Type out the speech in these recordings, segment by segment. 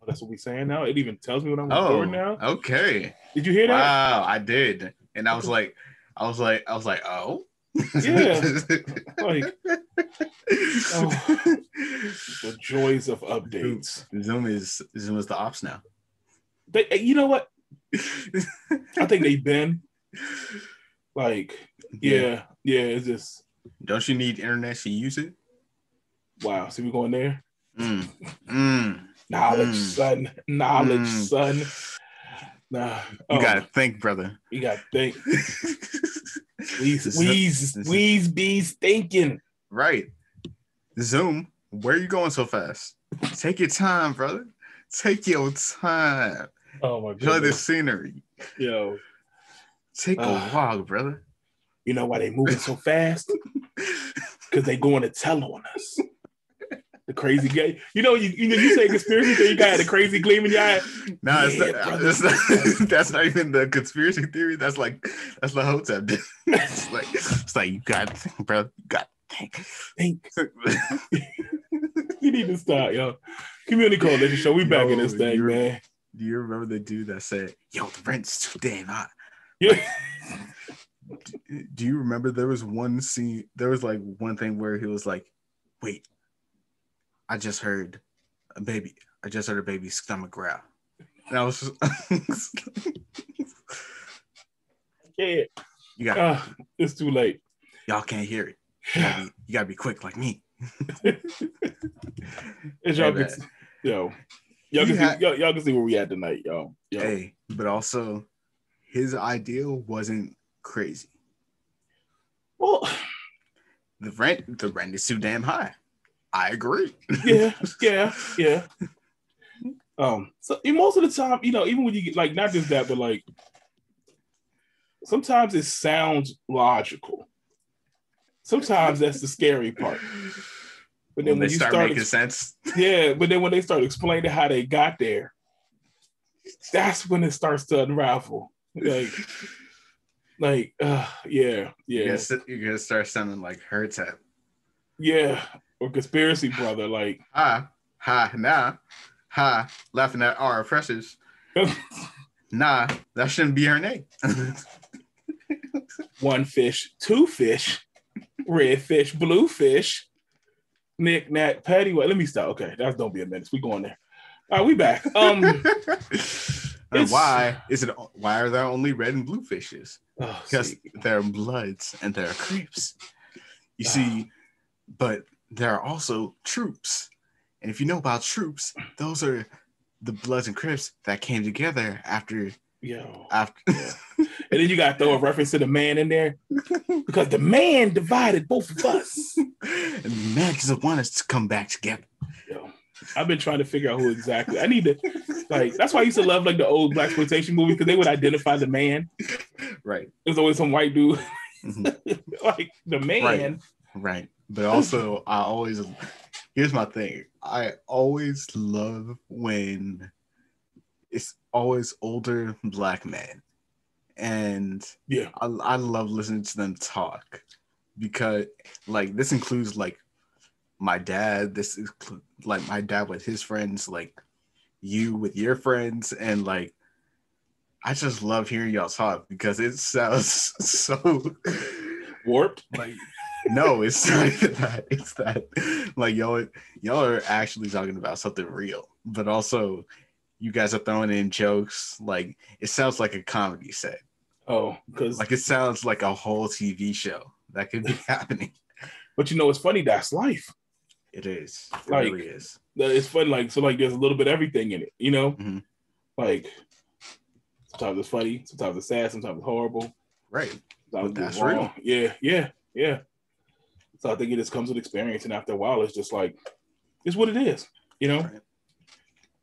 That's what we're saying now. It even tells me what I'm recording now. Okay. Did you hear that? Wow, I did. And I was like, oh. Yeah. Like, the joys of updates. Zoom is the ops now. You know what? I think they've been like, yeah, it's just. Don't you need internet to use it? Wow. See, we're going there. Knowledge, son. Knowledge, son. Nah. You gotta think, brother. You gotta think. We's bees thinking. Right. Zoom, where are you going so fast? Take your time, brother. Take your time. Oh my god. Enjoy the scenery. Yo. Take a walk, brother. You know why they moving so fast? Because they going to tell on us. The crazy guy. You know, you say conspiracy theory, you got the crazy gleam in your eye. No, that's not even the conspiracy theory. That's the Hotep. It's like you got to think, bro. You got to think. You need to stop, yo. Community Coalition Show. We back in this thing, man. Do you remember the dude that said, "Yo, the rent's too damn hot"? Yeah. Do you remember there was one scene? There was like one thing where he was like, "Wait, I just heard a baby's stomach growl." And I was just yeah. You got it's too late. Y'all can't hear it. You gotta be quick like me. Y'all can see where we at tonight, y'all. Hey, but also his idea wasn't crazy. Well, the rent is too damn high. I agree. Yeah. So most of the time, even when you get like not just that, but like sometimes it sounds logical. Sometimes that's the scary part. But then when you start making sense, yeah. But then when they start explaining how they got there, that's when it starts to unravel. Yeah. You're gonna start sounding like Hotep. Yeah, or conspiracy brother, like laughing at our oppressors. Nah, that shouldn't be her name. One fish, two fish, red fish, blue fish, knick knack, patty. Let me stop. Okay, don't be a menace. We going there. All right, we back. And why are there only red and blue fishes? Because they're bloods and they're crips. You see, but there are also troops. And if you know about troops, those are the bloods and crips that came together after. And then you got to throw a reference to the man in there because the man divided both of us. And the man doesn't want us to come back together. I've been trying to figure out who exactly. I need to, that's why I used to love like the old blaxploitation movies because they would identify the man. Right. There's always some white dude. Like the man. Right. But also, here's my thing. I always love when it's always older black men. And I love listening to them talk because like this includes like my dad, this is like my dad with his friends, like you with your friends, and like I just love hearing y'all talk because it sounds so warped. Like no, it's not even that. It's that like y'all are actually talking about something real, but also you guys are throwing in jokes. Like it sounds like a comedy set. Oh, because like it sounds like a whole TV show that could be happening. But it's funny. That's life. It is. It really is. It's fun. Like, so like there's a little bit of everything in it, Mm-hmm. Like sometimes it's funny, sometimes it's sad, sometimes it's horrible. Right. But that's real. Yeah. So I think it just comes with experience. And after a while, it's just like, it's what it is, Right.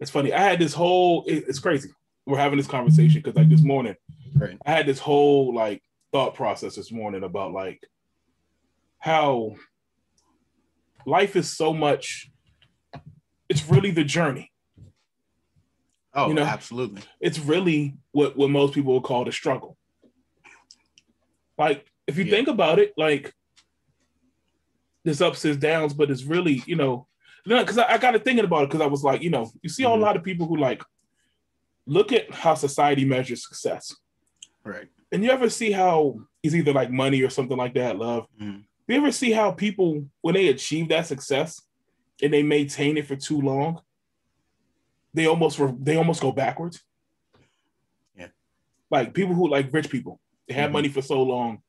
It's funny. I had this whole, it's crazy. We're having this conversation because like this morning, right. I had this whole like thought process this morning about like how life is so much, it's really the journey. Oh, absolutely. It's really what most people would call the struggle. Like, if you think about it, like, there's ups and downs, but it's really, No, because I got to thinking about it because I was like, you know, you see a lot of people who like look at how society measures success. Right. And you ever see how it's either like money or something like that, love? Mm-hmm. You ever see how people, when they achieve that success and they maintain it for too long, they almost go backwards? Yeah. Like people who like rich people, they have money for so long.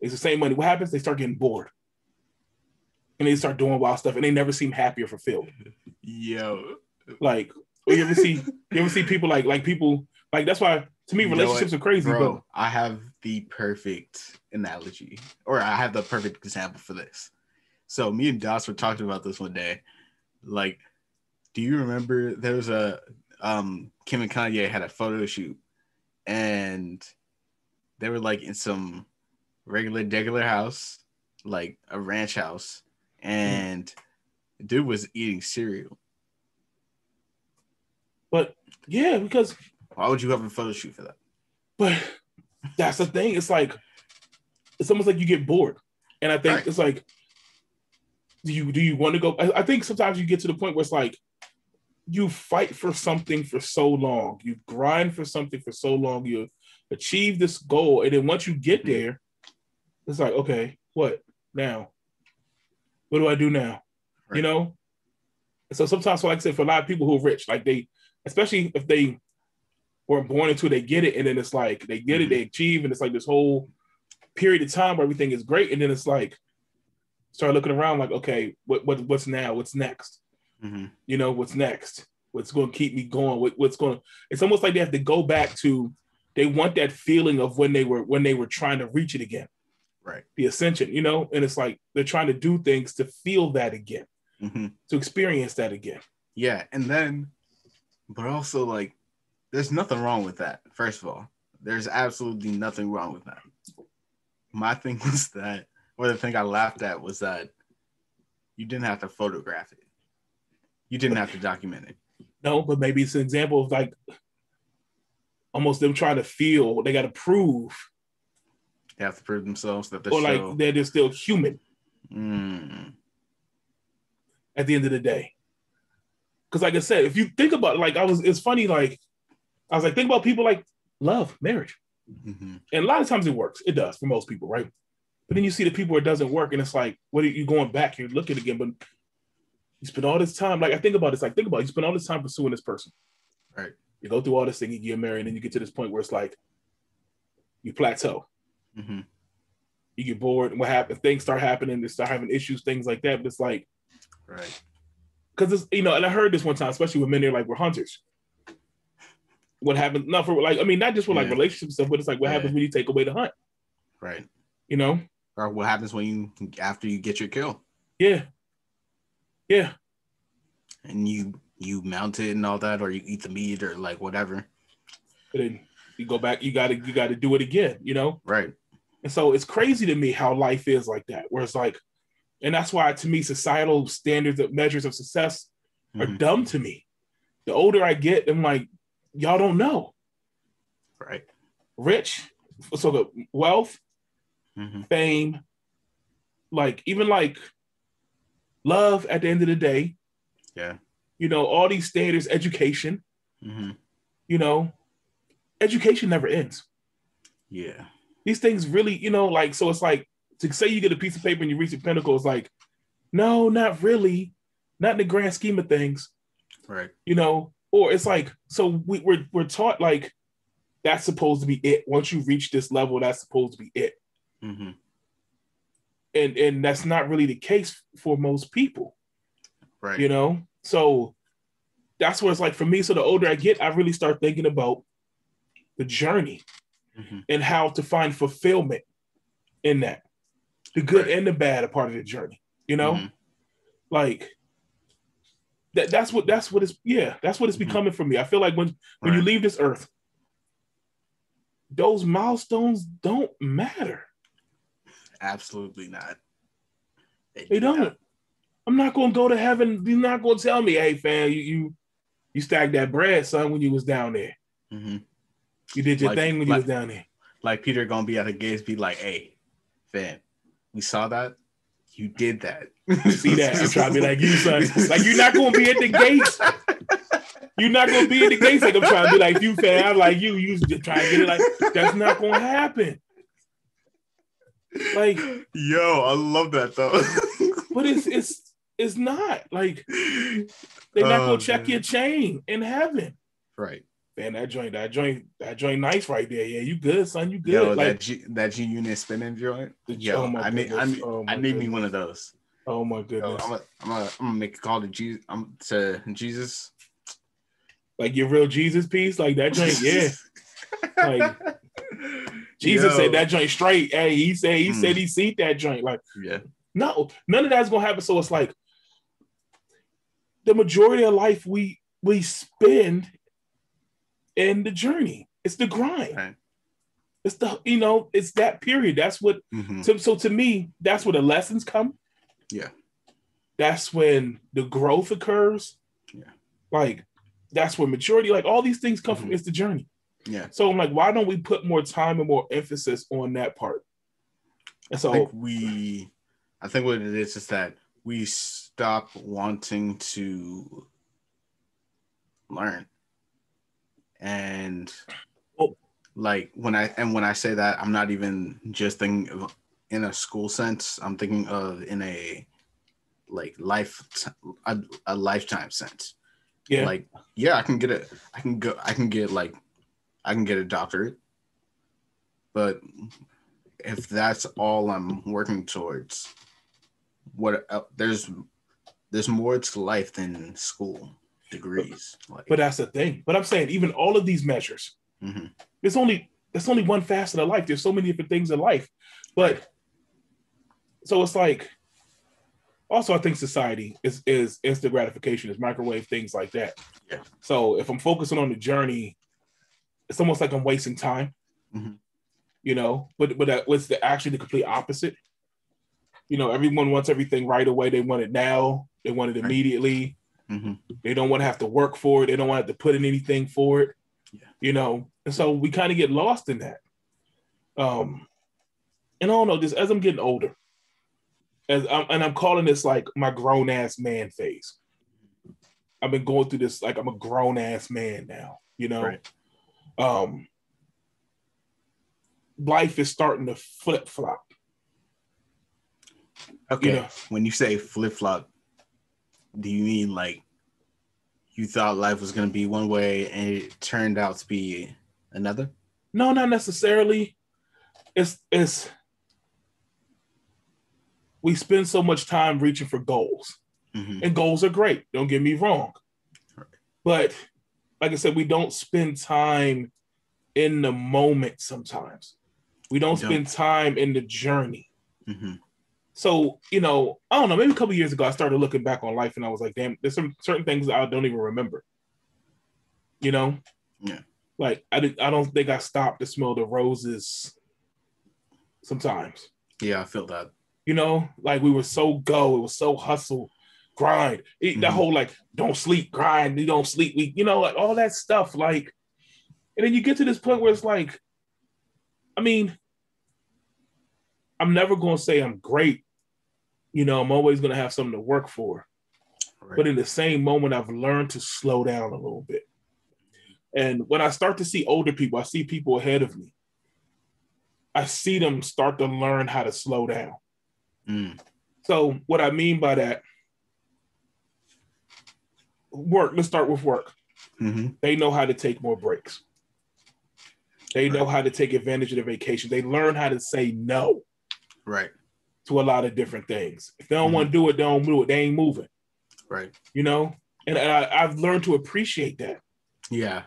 It's the same money. What happens? They start getting bored. And they start doing wild stuff and they never seem happy or fulfilled. Yo. Like, or you ever see people like people, like that's why to me relationships are crazy, bro. but I have the perfect analogy, or I have the perfect example for this. So me and Doss were talking about this one day. Like, do you remember there was a Kim and Kanye had a photo shoot and they were like in some regular house, like a ranch house, and the dude was eating cereal. But yeah, because why would you have a photo shoot for that? But that's the thing. It's like it's almost like you get bored, and I think it's like, do you want to go? I think sometimes you get to the point where it's like you fight for something for so long, you grind for something for so long, you achieve this goal, and then once you get there, it's like, okay, what now? What do I do now? Right. You know. So sometimes, so like I said, for a lot of people who are rich, like they, especially if they weren't born into it, they get it, and then it's like they get it, they achieve, and it's like this whole period of time where everything is great, and then it's like start looking around like, okay, what's now? What's next? You know, what's next? What's going to keep me going? What's going? It's almost like they have to go back to. They want that feeling of when they were trying to reach it again, right? The ascension, you know, and it's like they're trying to do things to feel that again, to experience that again. Yeah, and then, but also like, there's nothing wrong with that. First of all, there's absolutely nothing wrong with that. My thing was that, or the thing I laughed at was that you didn't have to photograph it. You didn't have to document it. No, but maybe it's an example of like almost them trying to feel they got to prove. They have to prove themselves that or like they're still human. At the end of the day, because like I said, if you think about it's funny. Like I was like, think about people like love, marriage, and a lot of times it works. It does for most people, right? But then you see the people where it doesn't work, and it's like, what are you going back? You're looking again, but you spend all this time. Like I think about it, it's like think about it, you spend all this time pursuing this person, right? You go through all this thing, you get married, and then you get to this point where it's like you plateau. You get bored, and what happens? Things start happening, they start having issues, things like that. But it's like, right? Because it's, you know, and I heard this one time, especially with men, they're like, we're hunters. What happens? Not for like, I mean, not just for like relationship stuff, but it's like what happens when you take away the hunt, right? You know, or what happens when after you get your kill? Yeah. And you mount it and all that, or you eat the meat or like whatever. But then you go back, you gotta do it again, you know? Right. And so it's crazy to me how life is like that, where it's like, and that's why to me, societal standards of measures of success are dumb to me. The older I get, I'm like, y'all don't know. Right. Rich, so the wealth, fame, like even like love at the end of the day. Yeah. You know, all these standards, education, you know, education never ends. Yeah. These things really, you know, like, so it's like to say you get a piece of paper and you reach the pinnacle is like, no, not really. Not in the grand scheme of things. Right. You know, or it's like, so we're taught like that's supposed to be it. Once you reach this level, that's supposed to be it. And that's not really the case for most people. Right. You know? So that's where it's like for me, so the older I get, I really start thinking about the journey and how to find fulfillment in that. The good and the bad are part of the journey, you know? Like that's what it's becoming for me. I feel like when you leave this earth, those milestones don't matter. Absolutely not. They don't. Not. I'm not going to go to heaven. You're not going to tell me, hey, fam, you stacked that bread, son, when you was down there. You did your thing when you was down there. Like Peter going to be at the gates, be like, hey, fam, we saw that. You did that. See that? I'm trying to be like you, son. Like you're not gonna be at the gates. You're not gonna be at the gates. Like I'm trying to be like you, fam. I'm like you. You just trying to get it. Like that's not gonna happen. Like, yo, I love that though. But it's not like they're not gonna check your chain in heaven. Right. Man, that joint nice right there. Yeah, you good, son. You good. Yo, like that G unit spinning joint. Yo, oh my goodness. I need me one of those. Oh my goodness. Yo, I'm gonna make a call to Jesus. To Jesus. Like your real Jesus piece, like that joint, yeah. Like Jesus said that joint straight. Hey, he said he seen that joint. Like, yeah. No, none of that's gonna happen. So it's like the majority of life we spend in the journey. It's the grind. Right. It's the it's that period. That's what. So to me, that's where the lessons come. Yeah. That's when the growth occurs. Yeah. Like that's where maturity. Like all these things come from. It's the journey. Yeah. So I'm like, why don't we put more time and more emphasis on that part? And so I think what it is that we stop wanting to learn. And like when I say that, I'm not even just thinking of in a school sense. I'm thinking of in a like a lifetime sense. Yeah. Like, yeah, I can get a doctorate. But if that's all I'm working towards, there's more to life than school degrees. Like, but that's the thing. But I'm saying even all of these measures, there's only one facet of life. There's so many different things in life. But so it's like also I think society is instant gratification, is microwave, things like that. Yeah. So if I'm focusing on the journey, it's almost like I'm wasting time. But that was actually the complete opposite. Everyone wants everything right away. They want it now. They want it immediately. They don't want to have to work for it. They don't want to have to put in anything for it. Yeah. And so we kind of get lost in that. And I don't know, just as I'm getting older, I'm calling this like my grown ass man phase. I've been going through this like I'm a grown ass man now. Right. Life is starting to flip flop. Okay. When you say flip flop, do you mean like you thought life was going to be one way and it turned out to be another? No, not necessarily. It's we spend so much time reaching for goals, and goals are great. Don't get me wrong, but like I said, we don't spend time in the moment. Sometimes we don't spend time in the journey. So, I don't know, maybe a couple of years ago, I started looking back on life and I was like, damn, there's some certain things I don't even remember. Yeah. Like, I don't think I stopped to smell the roses sometimes. Yeah, I feel that. Like we were so it was so hustle, grind. That whole like, don't sleep, grind, you don't sleep. Like all that stuff. Like, and then you get to this point where it's like, I mean, I'm never going to say I'm great. I'm always going to have something to work for. Right. But in the same moment, I've learned to slow down a little bit. And when I start to see older people, I see people ahead of me. I see them start to learn how to slow down. So what I mean by that, work, let's start with work. They know how to take more breaks. They know how to take advantage of their vacation. They learn how to say no. Right. To a lot of different things. If they don't want to do it, they don't do it. They ain't moving. Right. And I've learned to appreciate that. Yeah.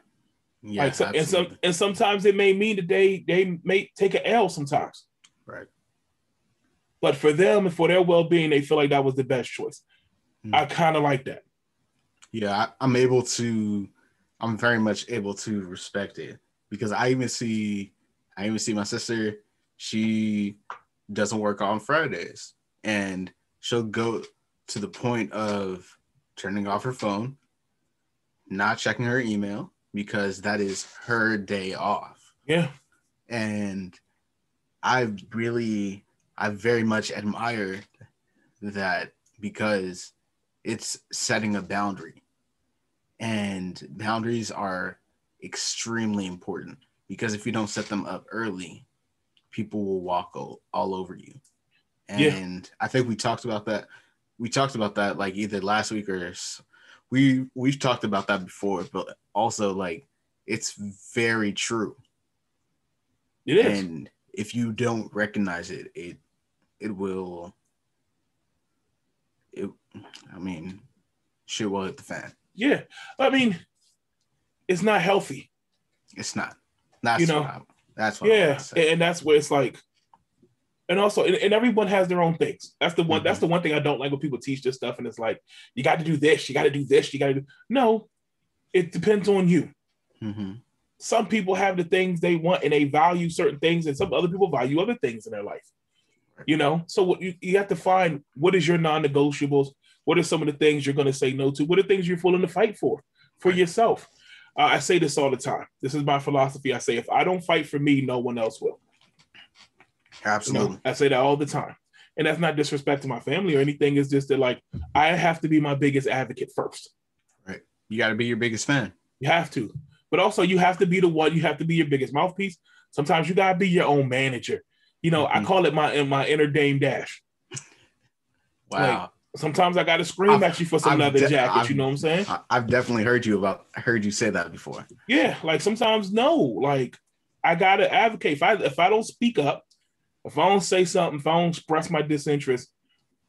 Yeah. Like, and sometimes it may mean that they may take an L sometimes. Right. But for them and for their well-being, they feel like that was the best choice. I kind of like that. Yeah, I'm very much able to respect it because I even see my sister. She doesn't work on Fridays and she'll go to the point of turning off her phone, not checking her email because that is her day off. Yeah. And I very much admire that because it's setting a boundary. And boundaries are extremely important because if you don't set them up early, people will walk all over you. And I think we talked about that. We talked about that like either last week or we've talked about that before, but also like it's very true. It is. And if you don't recognize it, it will. I mean, shit will hit the fan. Yeah, I mean, it's not healthy. It's not. That's you know. That's what. Yeah, and that's where it's like, and also, and everyone has their own things. That's the one. Mm-hmm. That's the one thing I don't like when people teach this stuff, and it's like, you got to do this, you got to do this, you got to do. No, it depends on you. Mm-hmm. Some people have the things they want, and they value certain things, and some other people value other things in their life. So what you have to find what is your non-negotiables. What are some of the things you're going to say no to? What are things you're willing to fight for yourself? I say this all the time. This is my philosophy. I say, if I don't fight for me, no one else will. Absolutely. I say that all the time. And that's not disrespect to my family or anything. It's just that, like, I have to be my biggest advocate first. Right. You got to be your biggest fan. You have to. But also, you have to be the one. You have to be your biggest mouthpiece. Sometimes you got to be your own manager. I call it my inner Dame Dash. Wow. Like, sometimes I got to scream at you for some leather jacket. You know what I'm saying? I've definitely heard you say that before. Yeah. Like, sometimes, no. Like, I got to advocate. If I don't speak up, if I don't say something, if I don't express my disinterest,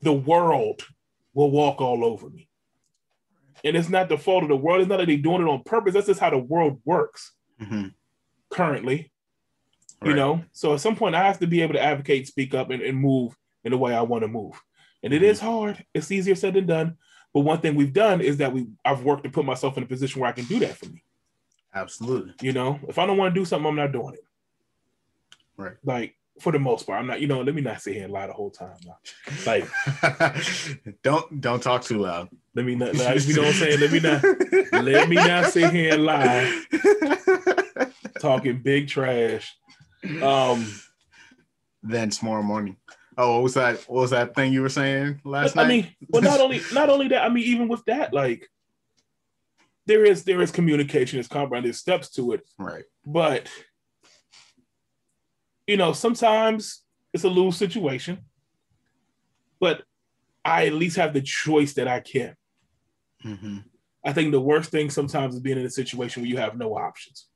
the world will walk all over me. And it's not the fault of the world. It's not that they're doing it on purpose. That's just how the world works currently. Right. So at some point I have to be able to advocate, speak up, and move in the way I want to move. And it is hard. It's easier said than done. But one thing we've done is that I've worked to put myself in a position where I can do that for me. Absolutely. If I don't want to do something, I'm not doing it. Right. Like, for the most part, I'm not, let me not sit here and lie the whole time. Like, don't talk too loud. Let me not, like, you know what I'm saying? Let me not sit here and lie. Talking big trash. Then tomorrow morning. Oh, what was that thing you were saying last night? I mean, well, not only that, I mean, even with that, like, there is communication, there's compromise, there's steps to it. Right. But sometimes it's a lose situation, but I at least have the choice that I can. Mm-hmm. I think the worst thing sometimes is being in a situation where you have no options.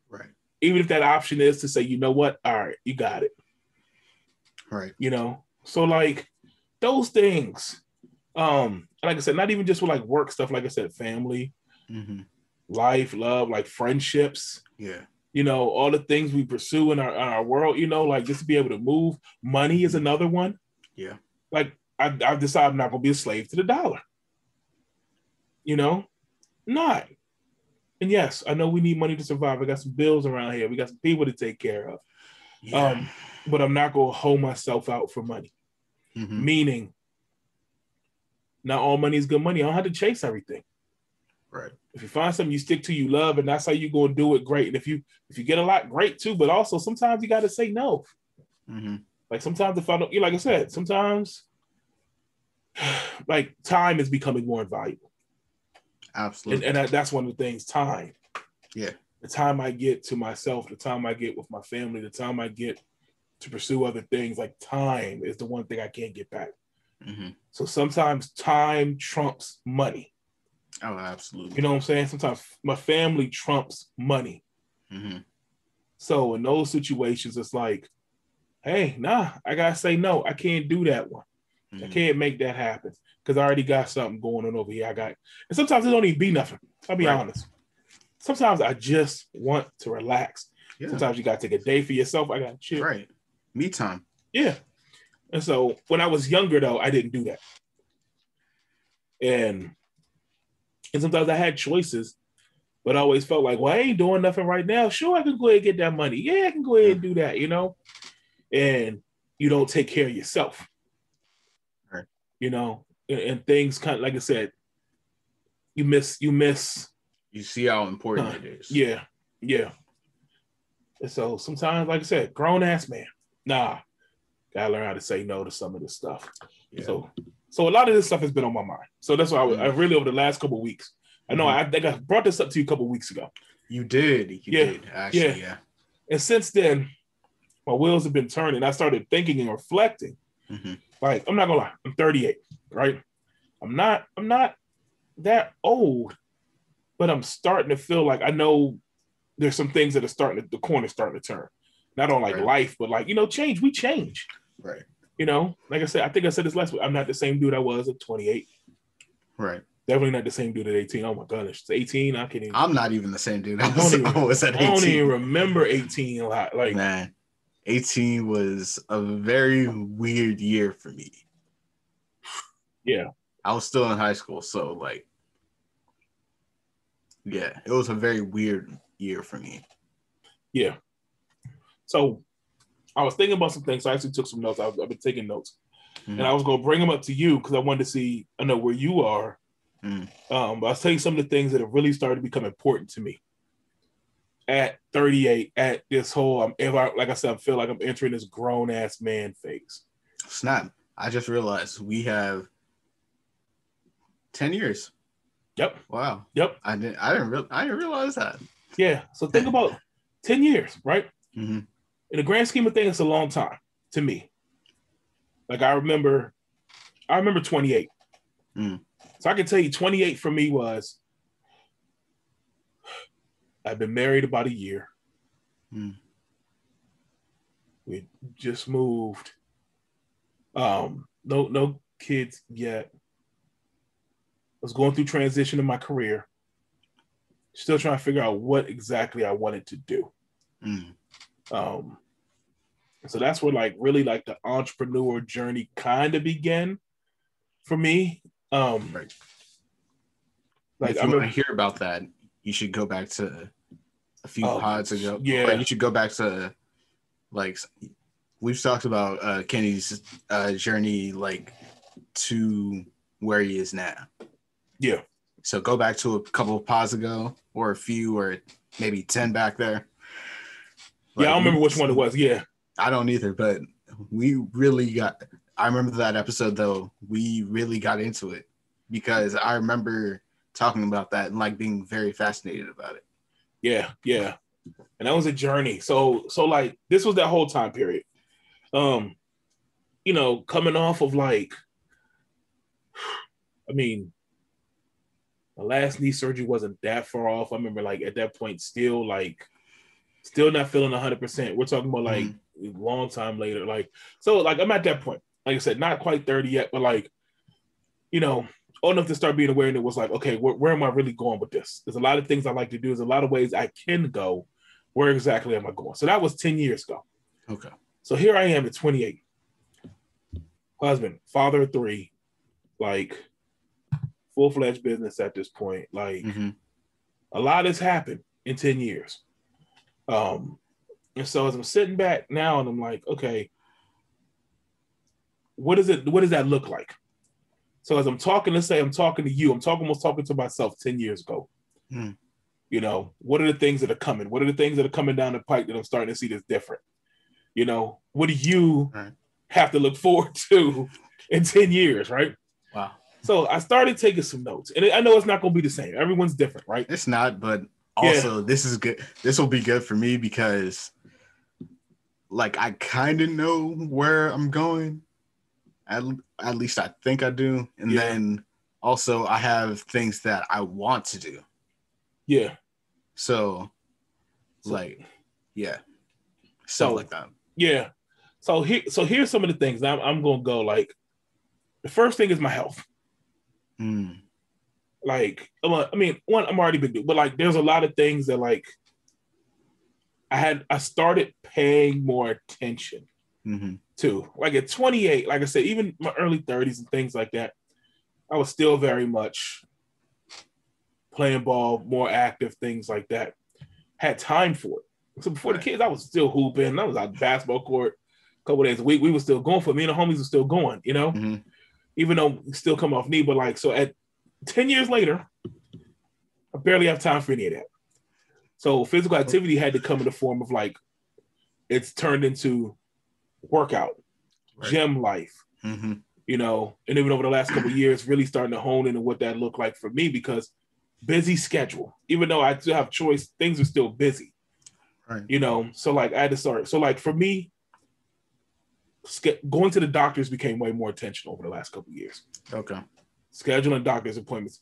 Right. Even if that option is to say, you know what? All right, you got it. Right. So like those things, like I said, not even just with like work stuff, like I said, family, life, love, like friendships. Yeah. All the things we pursue in our world, like just to be able to move. Money is another one. Yeah. Like I've decided I'm not going to be a slave to the dollar. Not. And yes, I know we need money to survive. I got some bills around here. We got some people to take care of. Yeah. But I'm not going to hold myself out for money. Meaning, not all money is good money. I don't have to chase everything. Right. If you find something you stick to, you love, and that's how you go and do it, great. And if you get a lot, great too. But also sometimes you got to say no. Like sometimes if I don't, like I said, sometimes like time is becoming more invaluable. Absolutely. And that's one of the things. Time. Yeah. The time I get to myself, the time I get with my family, the time I get to pursue other things, like time is the one thing I can't get back. So sometimes time trumps money. Oh, absolutely. You know what I'm saying? Sometimes my family trumps money. So in those situations, it's like, hey, nah, I gotta say no. I can't do that one. I can't make that happen because I already got something going on over here. And sometimes it don't even be nothing. I'll be honest. Sometimes I just want to relax. Yeah. Sometimes you gotta take a day for yourself. I gotta chill. Right. Me time. Yeah. And so when I was younger, though, I didn't do that. And sometimes I had choices, but I always felt like, well, I ain't doing nothing right now. Sure, I can go ahead and get that money. Yeah, I can go ahead and do that, And you don't take care of yourself. Right. And things kind of, like I said, you miss. You see how important it is. Yeah. Yeah. And so sometimes, like I said, grown ass man, nah, Gotta learn how to say no to some of this stuff. Yeah. So a lot of this stuff has been on my mind. So that's why I really, over the last couple of weeks, I know I think I brought this up to you a couple of weeks ago. You did. You did, actually, yeah. And since then, my wheels have been turning. I started thinking and reflecting. Like, I'm not gonna lie, I'm 38, right? I'm not that old, but I'm starting to feel like I know there's some things that are the corner's starting to turn. Not on like life, but like, change. We change. Right. Like I said, I think I said this last week, I'm not the same dude I was at 28. Right. Definitely not the same dude at 18. Oh my goodness. 18, I can't even. I'm not even the same dude I was at 18. I don't even remember 18 a lot. Like, man, 18 was a very weird year for me. Yeah. I was still in high school, so like, yeah, it was a very weird year for me. Yeah. So I was thinking about some things. I actually took some notes. I've been taking notes. And I was going to bring them up to you because I wanted to see, I know where you are. But I'll tell you some of the things that have really started to become important to me at 38, at this whole, like I said, I feel like I'm entering this grown-ass man phase. Snap. I just realized we have 10 years. Yep. Wow. Yep. I didn't realize that. Yeah. So think about 10 years, right? In the grand scheme of things, it's a long time to me. Like I remember 28. So I can tell you 28 for me was, I've been married about a year. We just moved. No kids yet. I was going through transition in my career. Still trying to figure out what exactly I wanted to do. So that's where like really like the entrepreneur journey kind of began for me. Right. Like if you want to hear about that, you should go back to a few pods ago. Yeah. Or you should go back to like we've talked about Kenny's journey like to where he is now. Yeah. So go back to a couple of pods ago, or a few, or maybe 10 back there. Like, I don't remember which one it was. Yeah. I don't either, but I remember that episode though. We really got into it because I remember talking about that and like being very fascinated about it. Yeah. Yeah. And that was a journey. So like this was that whole time period. Coming off of like, I mean, my last knee surgery wasn't that far off. I remember like at that point, still not feeling 100%. We're talking about like a long time later. Like, so like I'm at that point, like I said, not quite 30 yet, but like, old enough to start being aware. And it was like, okay, where am I really going with this? There's a lot of things I like to do. There's a lot of ways I can go. Where exactly am I going? So that was 10 years ago. Okay. So here I am at 28. Husband, father of 3, like full-fledged business at this point. Like a lot has happened in 10 years. And so as I'm sitting back now and I'm like, okay, what does that look like? So as I'm talking, let's say I'm talking to you, almost talking to myself 10 years ago. What are the things that are coming? What are the things that are coming down the pike that I'm starting to see that's different? What do you have to look forward to in 10 years, right? Wow. So I started taking some notes, and I know it's not going to be the same. Everyone's different, right? It's not, but also this is good. This will be good for me because like I kind of know where I'm going. At least I think I do. And then also I have things that I want to do. Yeah. So like, yeah. Stuff like that. Yeah. So here's some of the things. I'm going to go like, the first thing is my health. Like, I mean, one, I'm already big, but like, there's a lot of things that like, I started paying more attention to. Like at 28, like I said, even my early 30s and things like that, I was still very much playing ball, more active, things like that. Had time for it. So before the kids, I was still hooping. I was out basketball court a couple days a week. We were still going for it. Me and the homies were still going, even though we still come off knee. But like, so at 10 years later, I barely have time for any of that. So physical activity had to come in the form of like, it's turned into workout. gym life, you know, and even over the last couple of years, really starting to hone into what that looked like for me, because busy schedule, even though I still have choice, things are still busy, you know? So like I had to start. So like for me, going to the doctors became way more intentional over the last couple of years. Okay. Scheduling doctor's appointments,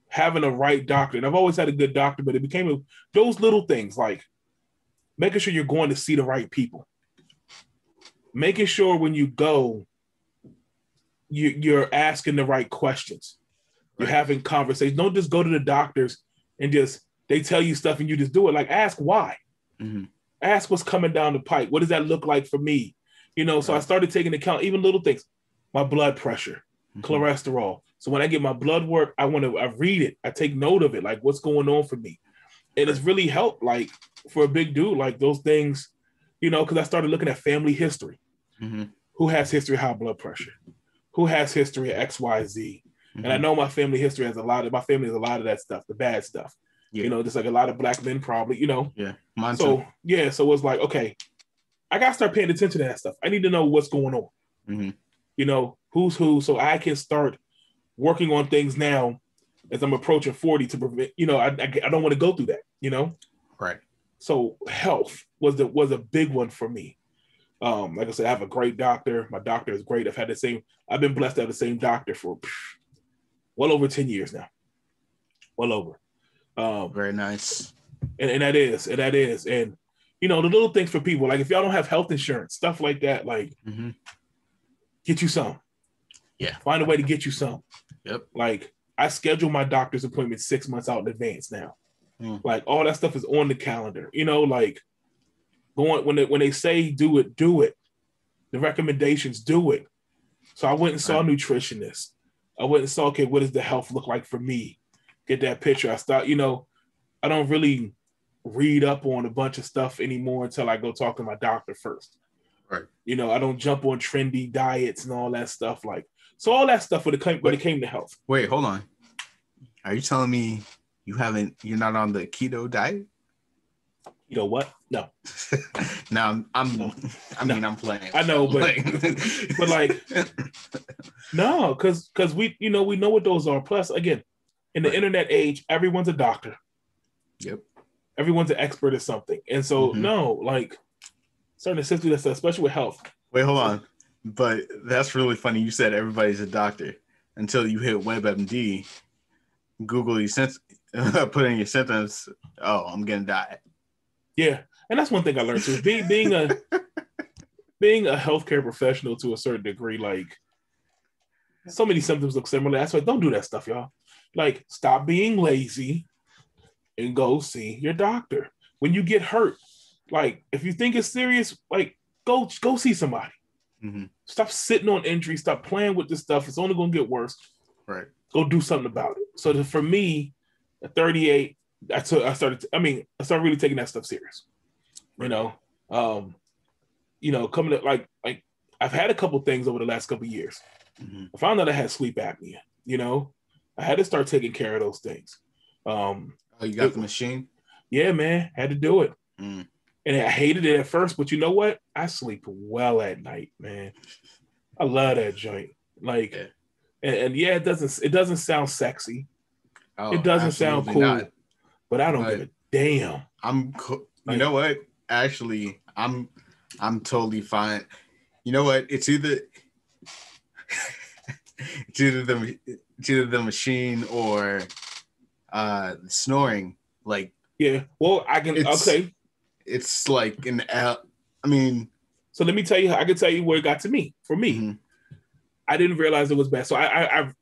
having a right doctor. And I've always had a good doctor, but it became those little things like making sure you're going to see the right people. Making sure when you go, you're asking the right questions. You're having conversations. Don't just go to the doctors and just, they tell you stuff and you just do it. Like ask why. Ask what's coming down the pipe. What does that look like for me? You know, so I started taking into account even little things, my blood pressure, cholesterol. So when I get my blood work, I read it. I take note of it, like what's going on for me. And it's really helped, like for a big dude, like those things, you know, because I started looking at family history. Who has history of high blood pressure? Who has history of X, Y, Z? And I know my family history has a lot of that stuff, the bad stuff. You know, just like a lot of black men probably, you know. Mine so too. So it's like, okay, I gotta start paying attention to that stuff. I need to know what's going on. You know, who's who, so I can start working on things now as I'm approaching 40 to prevent, you know, I don't want to go through that, you know? So health was a big one for me. Like I said, I have a great doctor. My doctor is great. I've been blessed to have the same doctor for well over 10 years now. Well over. Very nice. And that is. And, you know, the little things for people, like if y'all don't have health insurance, stuff like that, like get you some. Find a way to get you some. Like I schedule my doctor's appointment 6 months out in advance now. Like all that stuff is on the calendar, you know, like when they say do it, the recommendations, do it. So I went and saw a nutritionist. I went and saw, okay, what does the health look like for me? Get that picture. I start, you know, I don't really read up on a bunch of stuff anymore until I go talk to my doctor first. You know, I don't jump on trendy diets and all that stuff. Like, so all that stuff when it came to health. Wait, hold on. Are you telling me you're not on the keto diet? You know what? No. No, I'm playing. I know, but but like no, because we know what those are. Plus, again, in the internet age, everyone's a doctor. Everyone's an expert at something. And so no, like certain essentially that stuff, especially with health. Wait, hold on. But that's really funny. You said everybody's a doctor until you hit WebMD, Google put in your symptoms. Oh, I'm gonna die. Yeah, and that's one thing I learned too. Being a healthcare professional to a certain degree, like so many symptoms look similar. That's why don't do that stuff, y'all. Like stop being lazy and go see your doctor. When you get hurt, like if you think it's serious, like go see somebody. Stop sitting on injuries. Stop playing with this stuff. It's only going to get worse. Go do something about it. So for me, at 38, I started really taking that stuff serious. You know, coming to like I've had a couple things over the last couple of years. I found out I had sleep apnea. You know, I had to start taking care of those things. Oh, you got the machine? Yeah, man, had to do it. And I hated it at first, but you know what? I sleep well at night, man. I love that joint. Like, and yeah, it doesn't sound sexy. Oh, it doesn't sound cool, not. But I don't give a damn. You know what? Actually, I'm totally fine. You know what? It's either the machine or snoring. Like, yeah. Well, okay. It's like so let me tell you, I can tell you where it got to me. For me, I didn't realize it was bad. So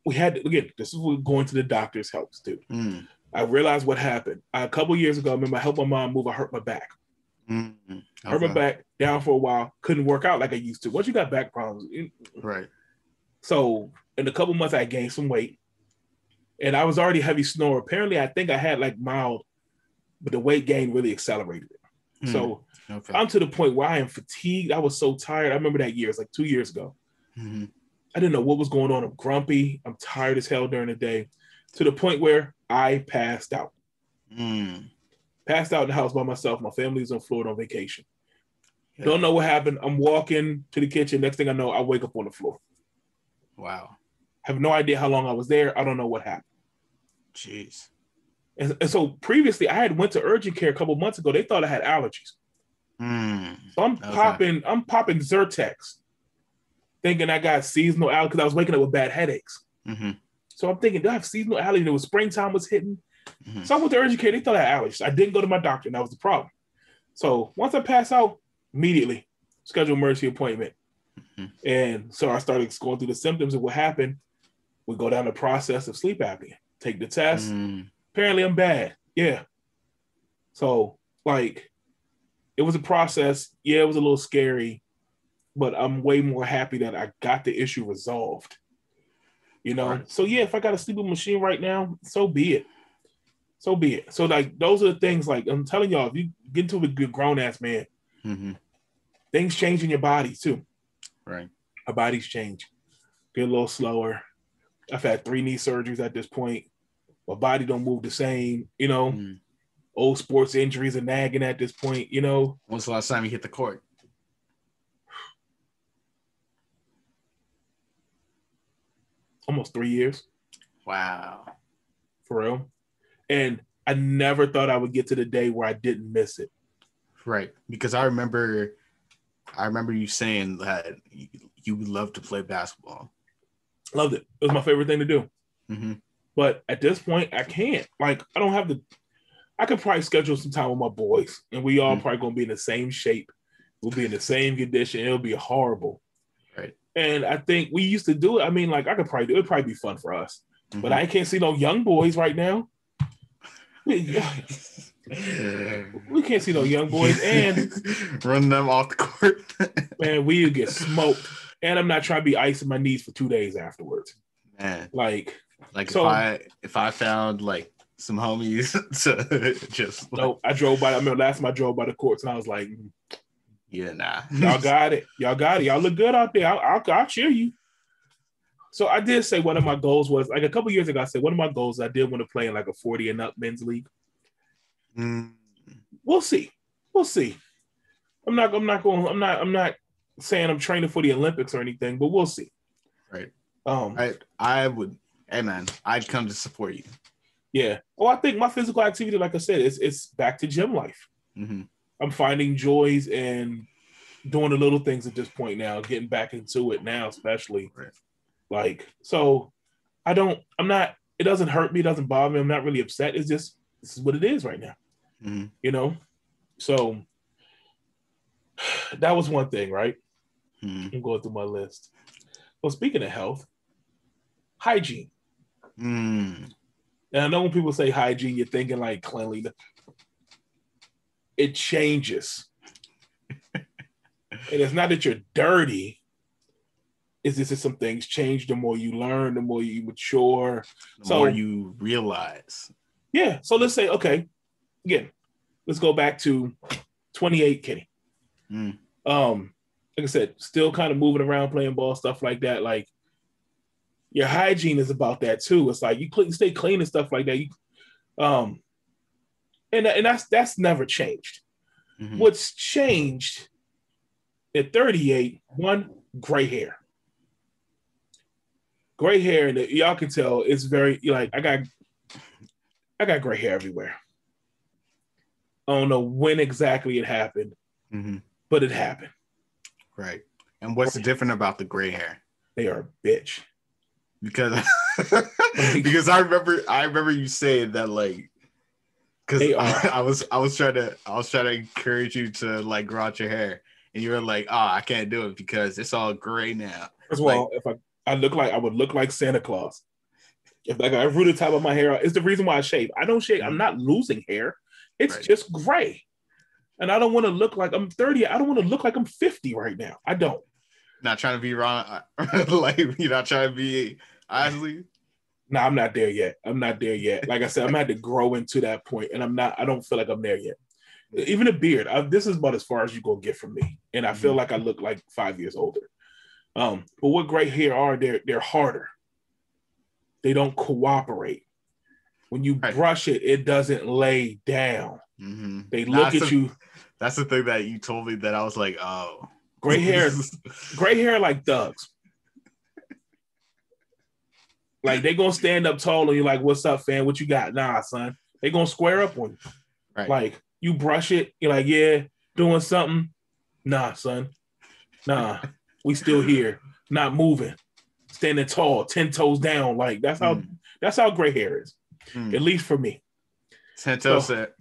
we had to, again, this is what going to the doctor's helps, dude. I realized what happened. A couple of years ago, I remember I helped my mom move. I hurt my back. Hurt my back down for a while. Couldn't work out like I used to. Once you got back problems. So in a couple months, I gained some weight. And I was already a heavy snorer. Apparently, I think I had like mild, but the weight gain really accelerated it. So I'm to the point where I am fatigued. I was so tired. I remember that year. It's like 2 years ago. I didn't know what was going on. I'm grumpy. I'm tired as hell during the day, to the point where I passed out. Passed out in the house by myself. My family's in Florida on vacation. Yeah. Don't know what happened. I'm walking to the kitchen. Next thing I know, I wake up on the floor. Wow. Have no idea how long I was there. I don't know what happened. Jeez. And so previously, I had went to urgent care a couple months ago. They thought I had allergies. So I'm popping Zyrtex, thinking I got seasonal allergies because I was waking up with bad headaches. Mm-hmm. So I'm thinking, do I have seasonal allergies? It was springtime was hitting. Mm-hmm. So I went to urgent care. They thought I had allergies. I didn't go to my doctor, and that was the problem. So once I pass out, immediately schedule an emergency appointment. Mm-hmm. And so I started going through the symptoms of what happened. We go down the process of sleep apnea. Take the test. Apparently I'm bad. Yeah. So like it was a process. Yeah, it was a little scary, but I'm way more happy that I got the issue resolved. You know? Right. So yeah, if I got a sleeping machine right now, so be it. So be it. So like those are the things like I'm telling y'all, if you get into a good grown ass man, things change in your body too. Right. Our bodies change. Get a little slower. I've had 3 knee surgeries at this point. My body don't move the same, you know. Old sports injuries are nagging at this point, you know. When's the last time you hit the court? Almost 3 years. Wow. For real. And I never thought I would get to the day where I didn't miss it. Right. Because I remember you saying that you would love to play basketball. Loved it. It was my favorite thing to do. Mm-hmm. But at this point, I can't. Like, I don't have I could probably schedule some time with my boys, and we all probably going to be in the same shape. We'll be in the same condition. It'll be horrible. Right. And I think we used to do it. I mean, like, I could probably do it. It'd probably be fun for us. But I can't see no young boys right now. We can't see no young boys. And run them off the court. Man, we get smoked. And I'm not trying to be icing my knees for 2 days afterwards. Man. Like so, if I found like some homies to just no, I drove by. I remember last time I drove by the courts and I was like, yeah, nah. Y'all got it. Y'all look good out there. I'll cheer you. So I did say one of my goals was like a couple years ago. I said one of my goals I did want to play in like a 40 and up men's league. We'll see. I'm not saying I'm training for the Olympics or anything, but we'll see. Right. I would. Hey man, I'd come to support you. Yeah. Well, I think my physical activity, like I said, it's back to gym life. I'm finding joys in doing the little things at this point now, getting back into it now, especially. Right. Like, so it doesn't hurt me, it doesn't bother me. I'm not really upset. It's just, this is what it is right now. You know? So that was one thing, right? I'm going through my list. Well, speaking of health, hygiene. And I know when people say hygiene, you're thinking like cleanliness. It changes. And it's not that you're dirty. It's just that some things change the more you learn, the more you mature. The more you realize. Yeah. So let's say, okay, again, let's go back to 28 Kenny. Like I said, still kind of moving around, playing ball, stuff like that. Like, your hygiene is about that too. It's like you stay clean and stuff like that. And that's never changed. What's changed at 38? One, gray hair. Gray hair, and y'all can tell it's very like I got gray hair everywhere. I don't know when exactly it happened, but it happened. Right. And what's different about the gray hair? They are a bitch. Because I remember you saying that, like, because I was trying to encourage you to like grow out your hair, and you were like, I can't do it because it's all gray now. First of all, if I would look like Santa Claus. If like I grew the top of my hair out, it's the reason why I shave. I don't shave. I'm not losing hair. It's just gray. And I don't want to look like I'm 30. I don't want to look like I'm 50 right now. I don't. Not trying to be wrong. Like, you're not trying to be Isley. No, I'm not there yet. Like I said, I'm had to grow into that point, and I don't feel like I'm there yet. Even a beard. This is about as far as you're going to get from me. And I feel like I look like 5 years older. But what gray hair are, they're harder. They don't cooperate. When you brush it, it doesn't lay down. They look at you. That's the thing that you told me that I was like, oh. Gray hair like thugs. Like they gonna stand up tall and you're like, what's up, fam? What you got? Nah, son. They gonna square up on you. Right. Like you brush it, you're like, yeah, doing something. Nah, son. Nah, we still here, not moving, standing tall, 10 toes down. Like that's how gray hair is, at least for me. 10 toes said,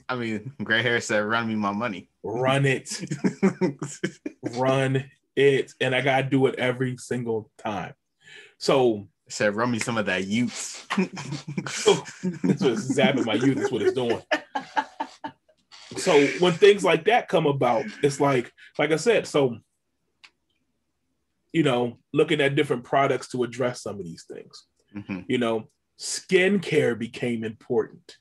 gray hair said, run me my money. Run it. Run it. And I gotta do it every single time. So it said, run me some of that youth. That's what's zapping my youth. That's what it's doing. So when things like that come about, it's like I said, so, looking at different products to address some of these things, skincare became important.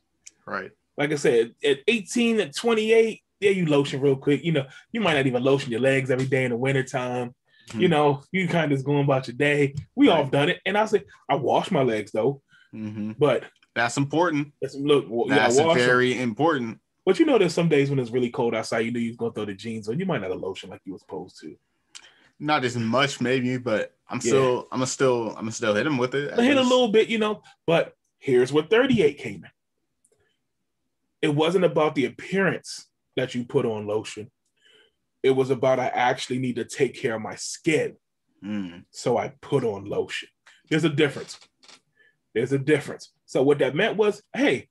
Right. Like I said, at 18, at 28, yeah, you lotion real quick. You might not even lotion your legs every day in the wintertime. You kind of just going about your day. We all done it. And I say, I wash my legs though. But that's important. That's very important. But there's some days when it's really cold outside, you're going to throw the jeans on. You might not have lotion like you were supposed to. Not as much, maybe, but I'm still hit him with it. I hit a little bit, but here's what 38 came in. It wasn't about the appearance that you put on lotion. It was about I actually need to take care of my skin. So I put on lotion. There's a difference. So what that meant was, hey,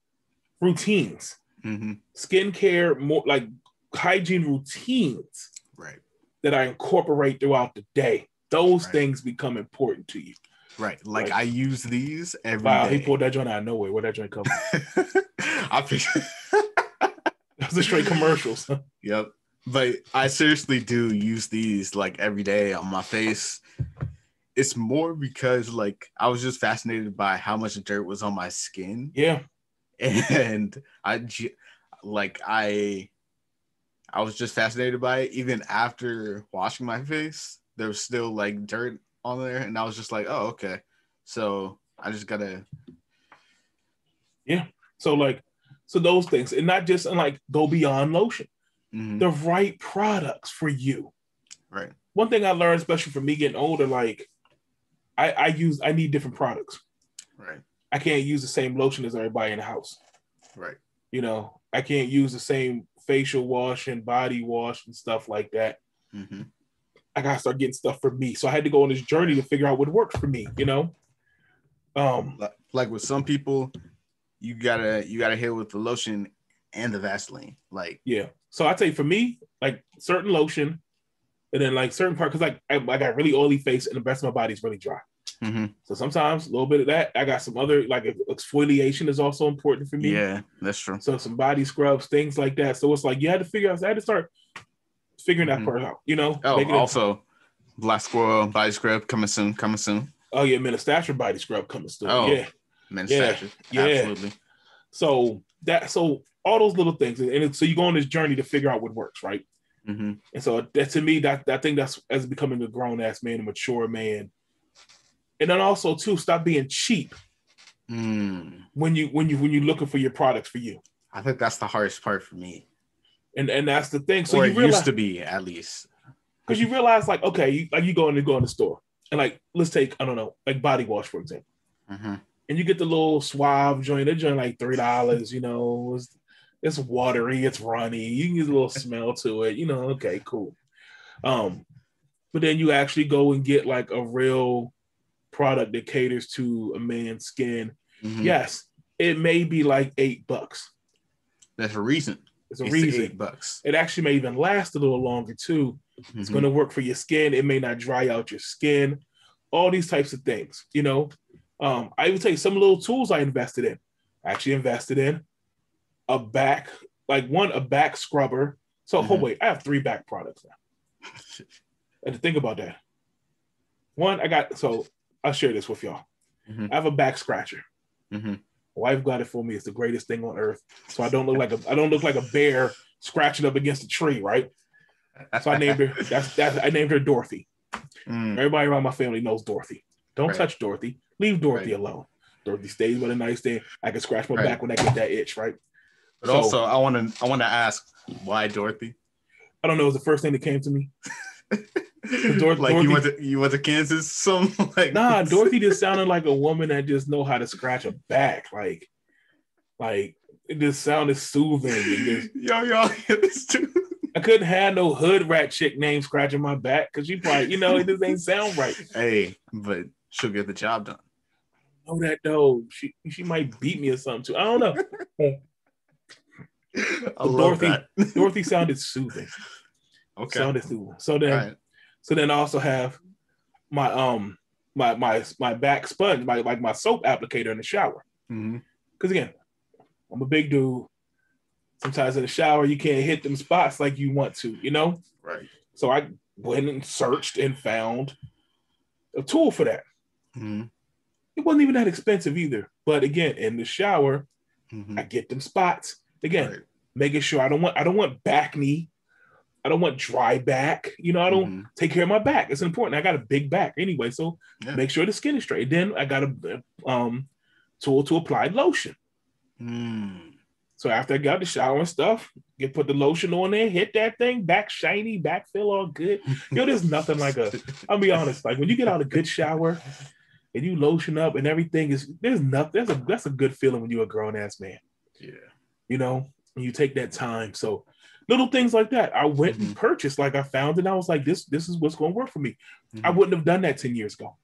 routines, skincare, more like hygiene routines, right? That I incorporate throughout the day. Those things become important to you. Right. Like I use these every day. He pulled that joint out of nowhere. Where'd that joint come from? That was a straight commercials. Yep. But I seriously do use these like every day on my face. It's more because like I was just fascinated by how much dirt was on my skin. Yeah. And I was just fascinated by it. Even after washing my face, there was still like dirt on there. And I was just like, oh, okay. So I just gotta. Yeah. So those things, and not just like go beyond lotion. The right products for you. Right. One thing I learned, especially for me getting older, like I need different products. Right. I can't use the same lotion as everybody in the house. Right. I can't use the same facial wash and body wash and stuff like that. I gotta start getting stuff for me. So I had to go on this journey to figure out what works for me, Like with some people, you gotta hit with the lotion and the Vaseline. Like So I tell you, for me, like certain lotion, and then like certain part, because like I got really oily face and the rest of my body's really dry. So sometimes a little bit of that. I got some other, like exfoliation is also important for me. Yeah, that's true. So some body scrubs, things like that. So it's like I had to start figuring that part out, Also, Black Squirrel body scrub coming soon. Oh yeah, Ministature body scrub coming soon. Oh yeah, Ministature. Yeah. Absolutely. So all those little things, and so you go on this journey to figure out what works, right? And so that, to me, that I think that's as becoming a grown ass man, a mature man, and then also too, stop being cheap when you're looking for your products for you. I think that's the hardest part for me, and that's the thing. So or you it realize, used to be at least, because you realize like, okay, you go in the store, and like let's take, I don't know, like body wash for example. And you get the little Suave joint. That joint like $3. It's watery, it's runny. You can get a little smell to it. Okay, cool. But then you actually go and get like a real product that caters to a man's skin. Yes, it may be like $8. That's a reason. It's a reason. $8. It actually may even last a little longer too. It's going to work for your skin. It may not dry out your skin. All these types of things. I would tell you some little tools I invested in. I actually invested in a back scrubber. So wait, I have 3 back products now. And to think about that. One, I'll share this with y'all. I have a back scratcher. My wife got it for me. It's the greatest thing on earth. So I don't look like a bear scratching up against a tree, right? So I named her. I named her Dorothy. Everybody around my family knows Dorothy. Don't touch Dorothy. Leave Dorothy alone. Dorothy stays with a nice day. I can scratch my back when I get that itch, right? But also, I want to ask, why Dorothy? I don't know. It was the first thing that came to me. Like Dorothy, you went to Kansas, something like nah. Dorothy just sounded like a woman that just know how to scratch a back. Like it just sounded soothing. And just, y'all hear this too? I couldn't have no hood rat chick name scratching my back because she probably, it just ain't sound right. Hey, but she'll get the job done. I know that though. She might beat me or something too. I don't know. I love that. Dorothy sounded soothing. Okay. Sounded soothing. So then I also have my my back sponge, my soap applicator in the shower. Because again, I'm a big dude. Sometimes in the shower you can't hit them spots like you want to, Right. So I went and searched and found a tool for that. It wasn't even that expensive either. But again, in the shower, I get them spots. Again, making sure I don't want back knee. I don't want dry back. I don't take care of my back. It's important. I got a big back anyway, so make sure the skin is straight. Then I got a tool to apply lotion. So after I got the shower and stuff, put the lotion on there, hit that thing, back shiny, back feel all good. There's nothing like I'll be honest, like when you get out a good shower and you lotion up and everything that's a good feeling when you're a grown ass man. Yeah. And you take that time. So little things like that. I went and purchased, like I found it. And I was like, this is what's going to work for me. I wouldn't have done that 10 years ago.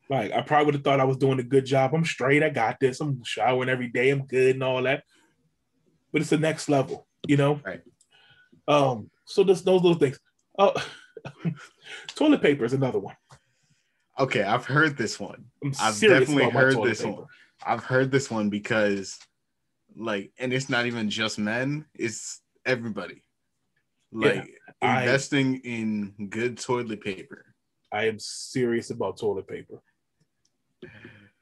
Like, I probably would have thought I was doing a good job. I'm straight. I got this. I'm showering every day. I'm good and all that. But it's the next level, Right. So those little things. Toilet paper is another one. Okay, I've heard this one. I've definitely heard this one. I've heard this one because, and it's not even just men. It's everybody. Investing in good toilet paper. I am serious about toilet paper.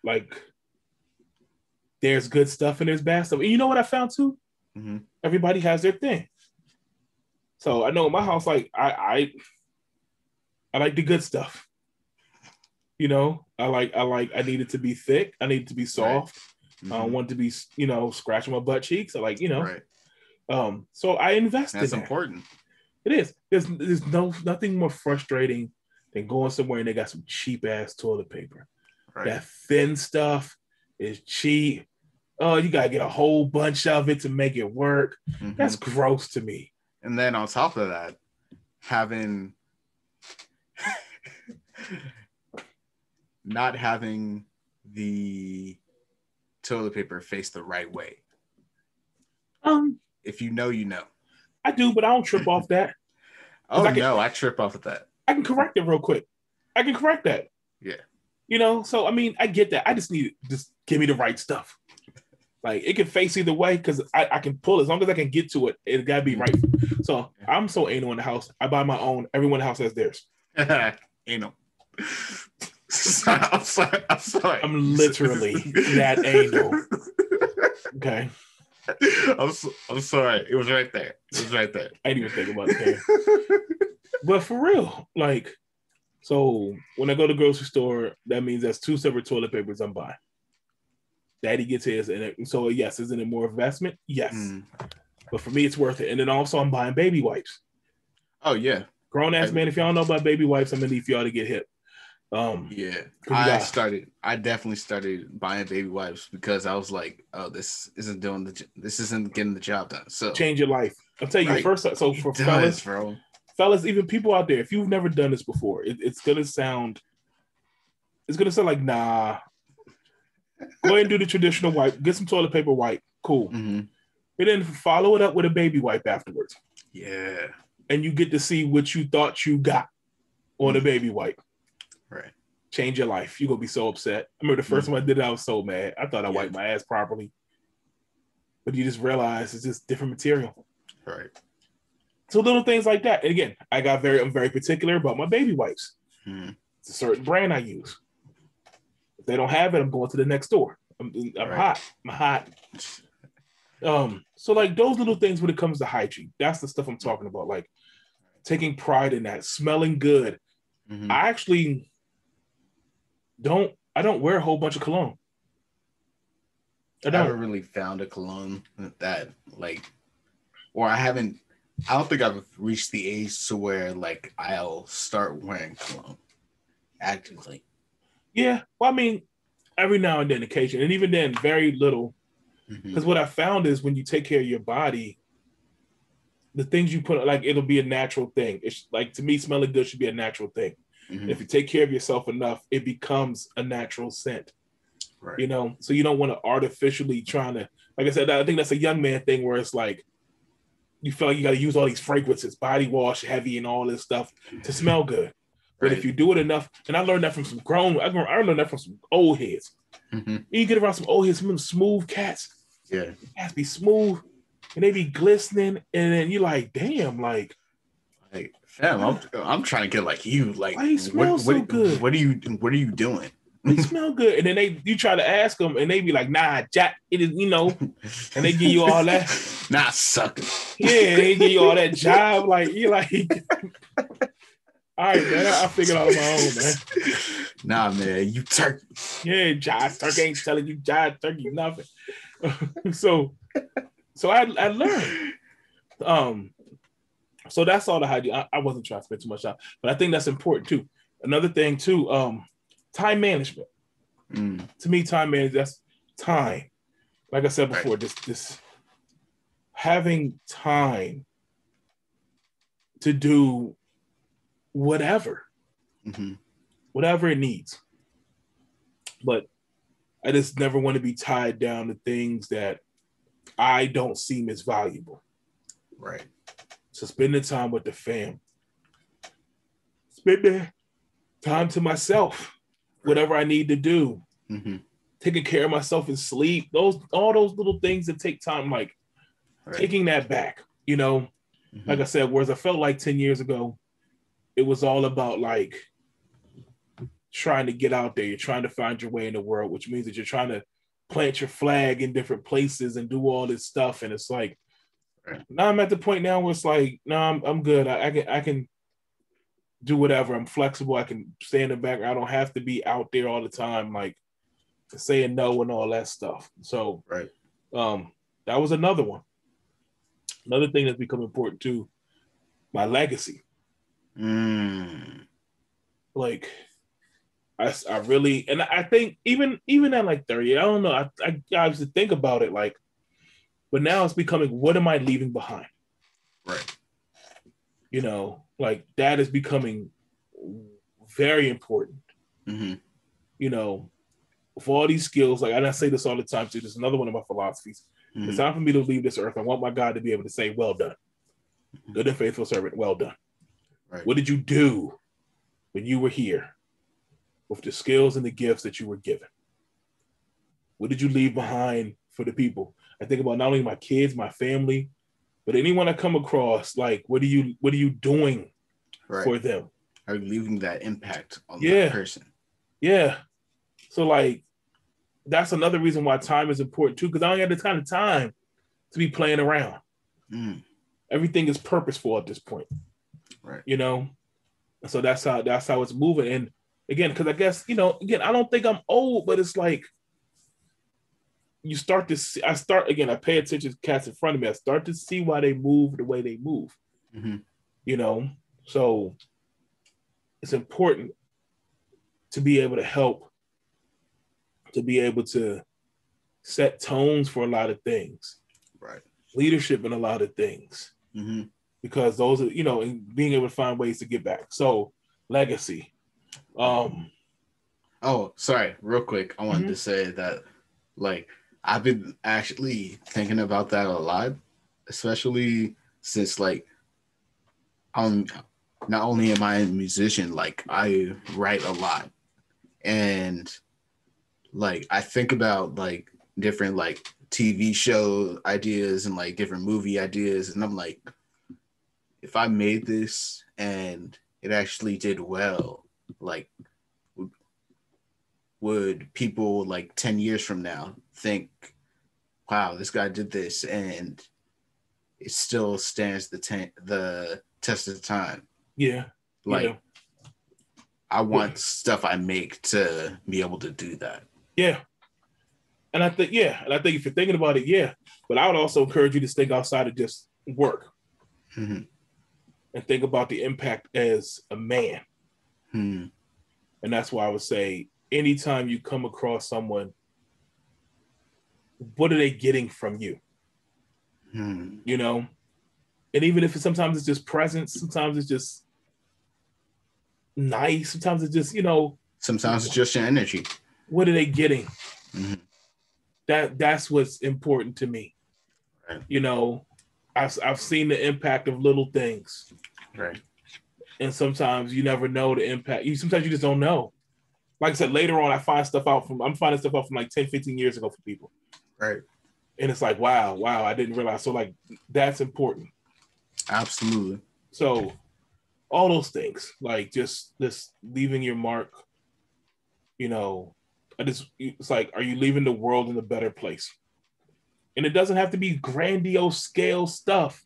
Like, there's good stuff and there's bad stuff. And you know what I found too? Everybody has their thing. So I know in my house, like I like the good stuff. I need it to be thick. I need it to be soft. I don't want it to be, scratching my butt cheeks. I like, Right. So I invest in that. That's important. It is. There's nothing more frustrating than going somewhere and they got some cheap ass toilet paper. Right. That thin stuff is cheap. Oh, you gotta get a whole bunch of it to make it work. That's gross to me. And then on top of that, not having the toilet paper face the right way. If you know, you know. I do, but I don't trip off that. I trip off of that. I can correct it real quick. I can correct that. Yeah. So I mean, I get that. I just give me the right stuff. Like, it can face either way because I can pull as long as I can get to it. It gotta be right. So I'm so anal in the house. I buy my own. Everyone in the house has theirs. Anal. I'm sorry. I'm literally that anal. Okay. I'm sorry. It was right there. I didn't even think about it. But for real, so when I go to the grocery store, that means that's 2 separate toilet papers I'm buying. Daddy gets his, and so yes, isn't it more investment? Yes, but for me, it's worth it. And then also, I'm buying baby wipes. Oh yeah, grown ass man. If y'all know about baby wipes, I'm gonna need for y'all to get hip. I definitely started buying baby wipes because I was like, oh, this isn't getting the job done. So change your life. I'll tell you first. So for fellas, even people out there, if you've never done this before, it's gonna sound like nah. Go ahead and do the traditional wipe. Get some toilet paper wipe. Cool. And then follow it up with a baby wipe afterwards. Yeah. And you get to see what you thought you got on a baby wipe. Right. Change your life. You're going to be so upset. I remember the first time I did it, I was so mad. I thought I wiped my ass properly. But you just realize it's just different material. Right. So little things like that. And again, I'm very particular about my baby wipes. It's a certain brand I use. If they don't have it, I'm going to the next door. I'm hot. I'm hot. So like those little things when it comes to hygiene, that's the stuff I'm talking about. Like taking pride in that, smelling good. I actually don't wear a whole bunch of cologne. I never really found a cologne that or I haven't I don't think I've reached the age to where like I'll start wearing cologne actively. Yeah. Well, I mean, every now and then, occasion, and even then, very little. Because what I found is when you take care of your body, the things you put, like, it'll be a natural thing. It's like, to me, smelling good should be a natural thing. If you take care of yourself enough, it becomes a natural scent. Right. You know, so you don't want to artificially trying to, like I said, I think that's a young man thing where it's like you feel like you got to use all these fragrances, body wash, heavy, and all this stuff to smell good. But if you do it enough, and I learned that from some I learned that from some old heads. You get around some old heads, some of them smooth cats. Yeah, cats be smooth, and they be glistening, and then you're like, damn, like fam, I'm trying to get like you. Like, why you smell so good? What are you doing? They smell good, and then you try to ask them, and they be like, "Nah, Jack, it is, you know," and they give you all that. Nah, sucker. Yeah, they give you all that job, like you're like, all right, man, I figured out on my own, man. Nah, man, you turkey. Yeah, Josh Turkey ain't telling you Josh Turkey nothing. so I learned. So that's all the hygiene. I wasn't trying to spend too much time, but I think that's important too. Another thing too, time management. To me, time management, that's time. Like I said before, this having time to do whatever it needs. But I just never want to be tied down to things that I don't seem as valuable. Right. So spending time with the fam, spending time to myself, whatever I need to do, taking care of myself in sleep, all those little things that take time, like taking that back, you know, like I said, whereas I felt like 10 years ago, it was all about like trying to get out there. You're trying to find your way in the world, which means that you're trying to plant your flag in different places and do all this stuff. And it's like, now I'm at the point now where it's like, no, I'm good. I can do whatever. I'm flexible. I can stay in the background. I don't have to be out there all the time, like saying no and all that stuff. So that was another one. Another thing that's become important too, my legacy. Like I really, and I think even at like 30, I don't know. I used to think about it like, but now it's becoming, what am I leaving behind? Right. You know, like that is becoming very important. You know, for all these skills, like, and I say this all the time too, this is another one of my philosophies. It's time for me to leave this earth. I want my God to be able to say, well done. Good and faithful servant, well done. Right. What did you do when you were here with the skills and the gifts that you were given? What did you leave behind for the people? I think about not only my kids, my family, but anyone I come across, like, what are you doing for them? Are you leaving that impact on that person? Yeah. So like, that's another reason why time is important too, because I don't have the kind of time to be playing around. Everything is purposeful at this point. Right. You know? So that's how it's moving. And again, because I guess, you know, again, I don't think I'm old, but it's like you start to see, I pay attention to cats in front of me. I start to see why they move the way they move. You know? So it's important to be able to help, to be able to set tones for a lot of things. Right. Leadership in a lot of things. Because those are, you know, and being able to find ways to get back. So legacy. Oh, sorry, real quick. I wanted to say that, like, I've been actually thinking about that a lot, especially since, like, not only am I a musician, like, I write a lot. And, like, I think about, like, different, like, TV show ideas and, like, different movie ideas. And I'm like, if I made this and it actually did well, like, would people like 10 years from now think, wow, this guy did this and it still stands the test of time? Yeah. Like, I want stuff I make to be able to do that. Yeah. And I think if you're thinking about it, but I would also encourage you to think outside of just work. Mm-hmm. and think about the impact as a man. Mm-hmm. And that's why I would say, anytime you come across someone, what are they getting from you? Mm-hmm. You know, and even if sometimes it's just presence, sometimes it's just nice, sometimes it's just, Sometimes it's just your energy. what are they getting? Mm-hmm. That's what's important to me. Right. I've seen the impact of little things. Right. And sometimes you never know the impact. Sometimes you just don't know. Like I said, later on, I'm finding stuff out from like 10, 15 years ago for people. Right. And it's like, wow, I didn't realize. So like, that's important. Absolutely. So all those things, like just this leaving your mark, it's like, are you leaving the world in a better place? And it doesn't have to be grandiose scale stuff.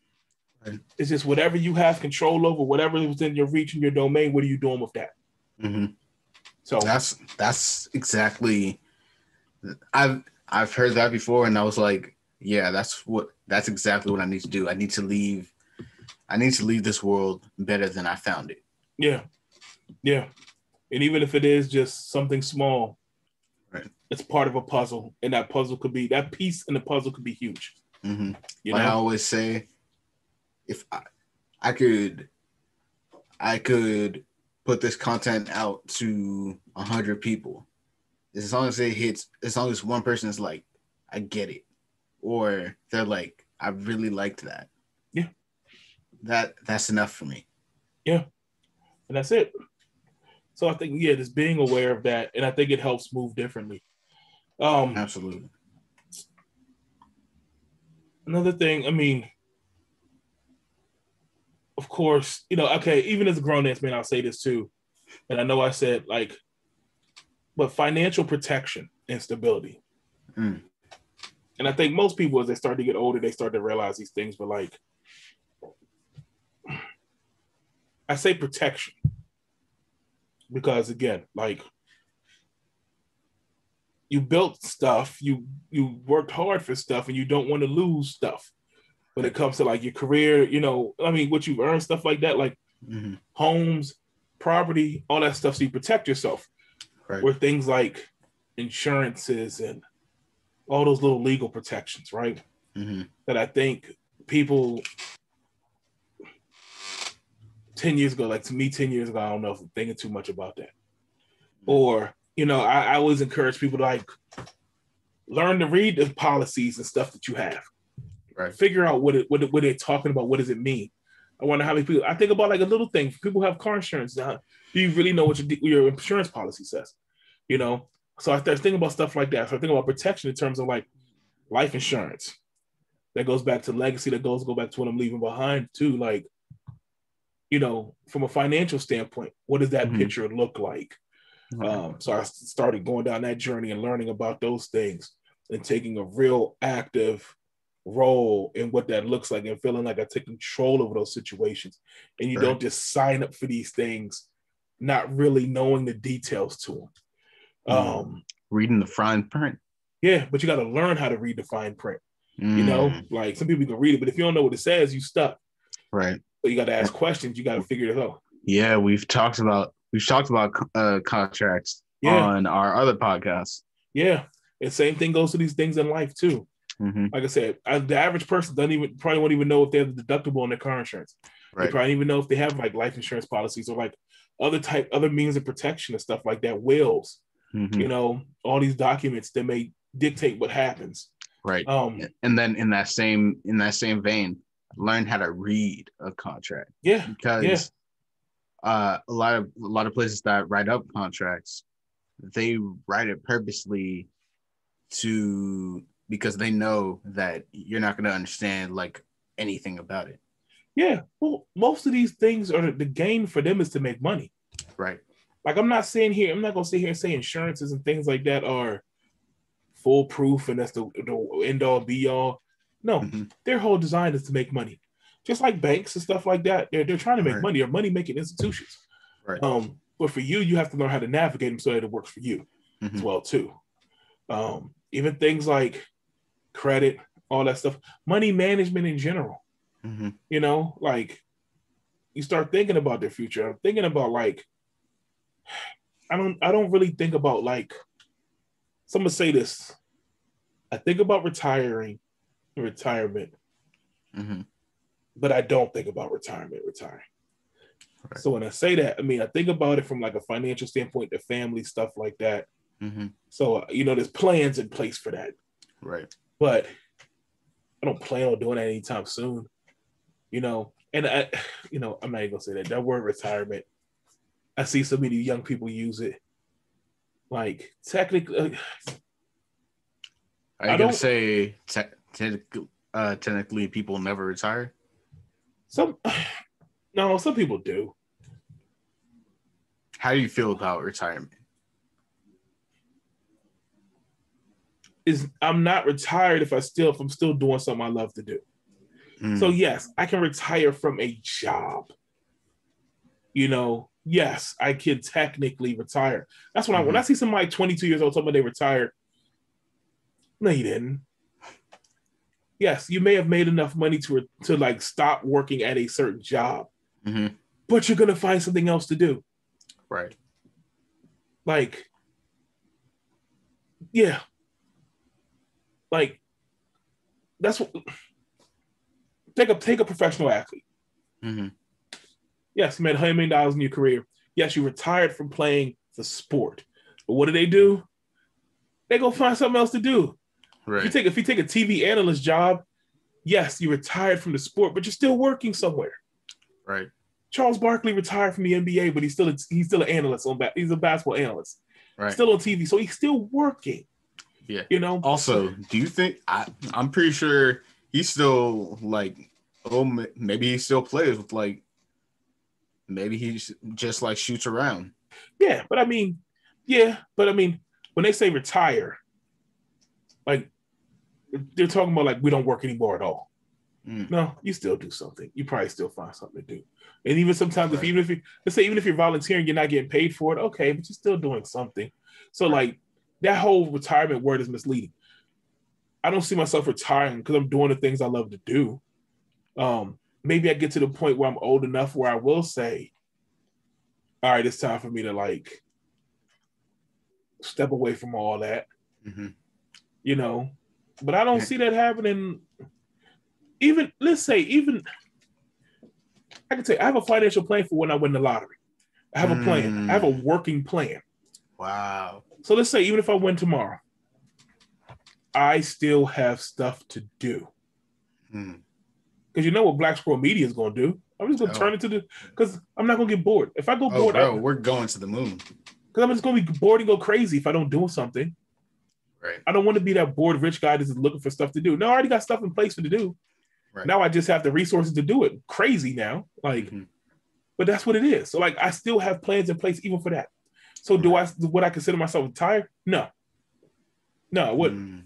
Right. It's just whatever you have control over, whatever is within your reach and your domain. What are you doing with that? Mm-hmm. So that's exactly. I've heard that before, and I was like, yeah, that's exactly what I need to do. I need to leave this world better than I found it. Yeah. And even if it is just something small, right, it's part of a puzzle, and that piece in the puzzle could be huge. Mm-hmm. I always say, if I could put this content out to 100 people, as long as one person is like, I get it, or they're like, I really liked that. Yeah. That's enough for me. Yeah. And that's it. So I think, just being aware of that, and I think it helps move differently. Absolutely. Another thing, of course, okay, even as a grown-ass man, I'll say this too. And I know I said, like, but financial protection and stability. Mm. And I think most people, as they start to get older, they start to realize these things. But like, I say protection because, again, like, you built stuff, you worked hard for stuff, and you don't want to lose stuff when it comes to like your career, what you've earned, stuff like that, like mm-hmm. homes, property, all that stuff. So you protect yourself. Right. Where things like insurances and all those little legal protections, right? Mm-hmm. That I think people 10 years ago, like to me 10 years ago, I don't know if I'm thinking too much about that. Or, I always encourage people to like learn to read the policies and stuff that you have. Right. Figure out what they're talking about. What does it mean? I wonder how many people, I think about like a little thing. People have car insurance. Do you really know what your insurance policy says? So I start thinking about stuff like that. So I think about protection in terms of like life insurance. That goes back to legacy. That go back to what I'm leaving behind too. Like, from a financial standpoint, what does that mm-hmm. picture look like? Right. So I started going down that journey and learning about those things and taking a real active role in what that looks like and feeling like I take control over those situations. And you don't just sign up for these things, not really knowing the details to them. Reading the fine print. Yeah, but you got to learn how to read the fine print. Like some people can read it, but if you don't know what it says, you stuck. Right. So you got to ask questions. You got to figure it out. Yeah, we've talked about contracts on our other podcasts. Yeah, and same thing goes to these things in life too. Mm-hmm. Like I said, the average person probably won't even know if they have a deductible on their car insurance. Right. They probably don't even know if they have like life insurance policies or like other means of protection and stuff like that. Wills, mm-hmm. All these documents that may dictate what happens. Right. And then in that same vein, learn how to read a contract. Yeah. Because a lot of places that write up contracts, they write it purposely because they know that you're not going to understand like anything about it. Yeah. Well, most of these things are the gain for them is to make money. Right. Like I'm not going to sit here and say insurances and things like that are foolproof and that's the end all be all. No, their whole design is to make money. Just like banks and stuff like that. They're trying to make money. They're money making institutions. Right. But for you have to learn how to navigate them so that it works for you as well too. Even things like credit, all that stuff, money management in general. You know, like you start thinking about their future. I'm thinking about like, I don't really think about like, someone say this. I think about retirement, but I don't think about retiring. Right. So when I say that, I mean, I think about it from like a financial standpoint, the family stuff like that. So, you know, there's plans in place for that. Right. But I don't plan on doing that anytime soon, you know. And I, you know, I'm not even gonna say that. That word retirement, I see so many young people use it. Like technically, are you gonna say technically people never retire? Some people do. How do you feel about retirement? I'm not retired if I'm still doing something I love to do. So yes, I can retire from a job. You know, yes, I can technically retire. That's when I see somebody 22 years old, somebody they retired. No, you didn't. Yes, you may have made enough money to like stop working at a certain job, but you're gonna find something else to do. Right. Like, yeah. Like, that's what. Take a professional athlete. Yes, you made $100 million in your career. Yes, you retired from playing the sport. But what do? They go find something else to do. Right. If you take a TV analyst job, yes, you retired from the sport, but you're still working somewhere. Right. Charles Barkley retired from the NBA, but he's still an analyst he's a basketball analyst. Right. Still on TV, so he's still working. Yeah. You know. Also, do you think I'm pretty sure he's still like, maybe he still plays with like, maybe he's just like shoots around. Yeah, but I mean, when they say retire, like they're talking about like we don't work anymore at all. No, you still do something. You probably still find something to do. And even sometimes, right. even if you're volunteering, you're not getting paid for it. Okay, but you're still doing something. So like that whole retirement word is misleading. I don't see myself retiring because I'm doing the things I love to do. Maybe I get to the point where I'm old enough where I will say, all right, it's time for me to like step away from all that. You know, but I don't see that happening. Even I can say I have a financial plan for when I win the lottery. I have a plan. I have a working plan. Wow. So let's say even if I win tomorrow, I still have stuff to do. Because you know what Black Squirrel Media is going to do. I'm just going to turn it because I'm not going to get bored. If I go bored, we're going to the moon. Because I'm just going to be bored and go crazy if I don't do something. Right. I don't want to be that bored rich guy that's looking for stuff to do. No, I already got stuff in place for to do. Right. Now I just have the resources to do it. Crazy now. Like, but that's what it is. So like I still have plans in place even for that. So would I consider myself retired? No, I wouldn't.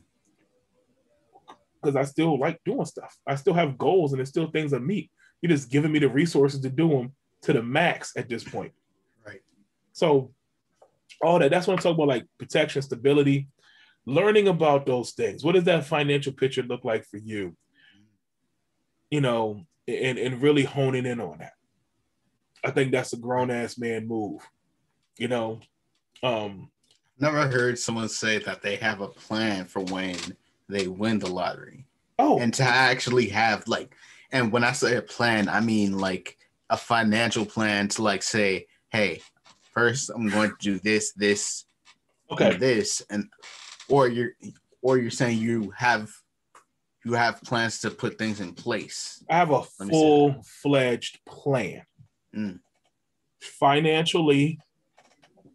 Because I still like doing stuff. I still have goals and there's still things I meet. You're just giving me the resources to do them to the max at this point. Right. So all that's what I'm talking about, like protection, stability, learning about those things. What does that financial picture look like for you? You know, and really honing in on that. I think that's a grown-ass man move. You know? Never heard someone say that they have a plan for when they win the lottery. Oh. And to actually have like, and when I say a plan, I mean like a financial plan to like say, hey, first I'm going to do this, and this, and or you're saying you have plans to put things in place. I have a full-fledged plan. Financially,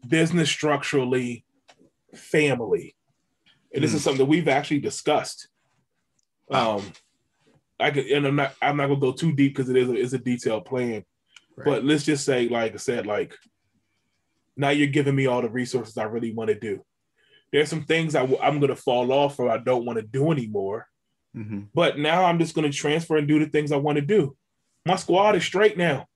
business structurally, family. And this is something that we've actually discussed. I'm not gonna go too deep because it is a detailed plan. Right. But let's just say, like I said, like now you're giving me all the resources I really want to do. There's some things I'm gonna fall off or I don't want to do anymore. But now I'm just gonna transfer and do the things I want to do. My squad is straight now.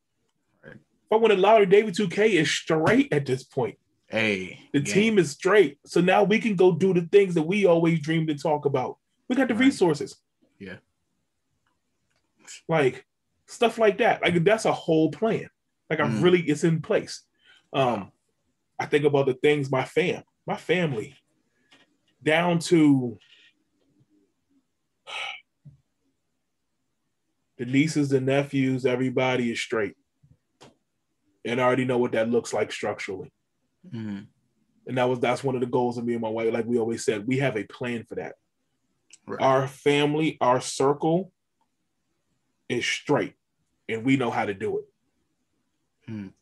Right. If I win a lottery, David 2K is straight at this point. Hey, the team is straight. So now we can go do the things that we always dreamed and talk about. We got the resources. Yeah. Like stuff like that. Like that's a whole plan. Like it's in place. I think about the things my family, down to the nieces, the nephews, everybody is straight. And I already know what that looks like structurally. Mm-hmm. And that's one of the goals of me and my wife. Like we always said, we have a plan for that. Right. Our family, our circle is straight, and we know how to do it.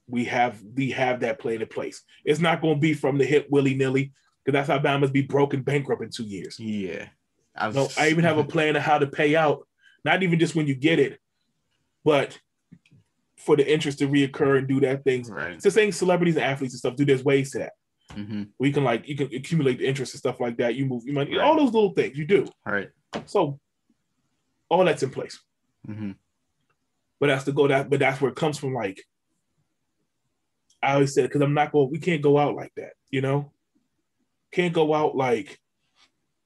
We have that plan in place. It's not going to be from the hip willy-nilly, because that's how Bama's be broken bankrupt in 2 years. Yeah. I even have a plan of how to pay out, not even just when you get it, but for the interest to reoccur and do that things. Right. It's the same celebrities and athletes and stuff. There's ways to that. Mm-hmm. We can you can accumulate the interest and stuff like that. You move your money, all those little things you do. Right. So all that's in place. Mm-hmm. But that's where it comes from. Like I always said, because we can't go out like that, Can't go out like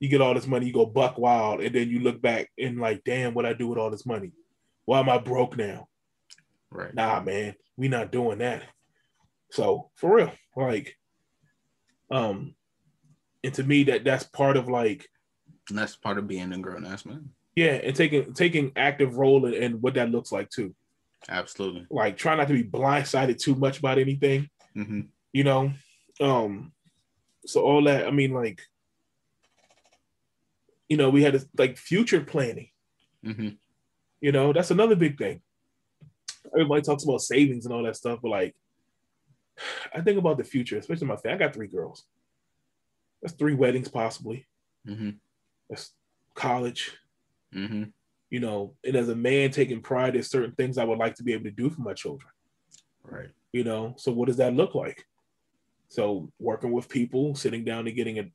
you get all this money, you go buck wild, and then you look back and like, damn, what I do with all this money? Why am I broke now? Right. Nah, man, we not doing that. So for real, like, and to me that's part of like, and that's part of being a grown ass man. Yeah, and taking active role in what that looks like too. Absolutely. Like try not to be blindsided too much about anything. Mm-hmm. So all that, I mean, like, we had like future planning. Mm-hmm. That's another big thing. Everybody talks about savings and all that stuff, but like, I think about the future, especially my family. I got 3 girls. That's 3 weddings possibly. Mm-hmm. That's college. Mm-hmm. And as a man taking pride in certain things I would like to be able to do for my children. Right. So what does that look like? So working with people, sitting down and getting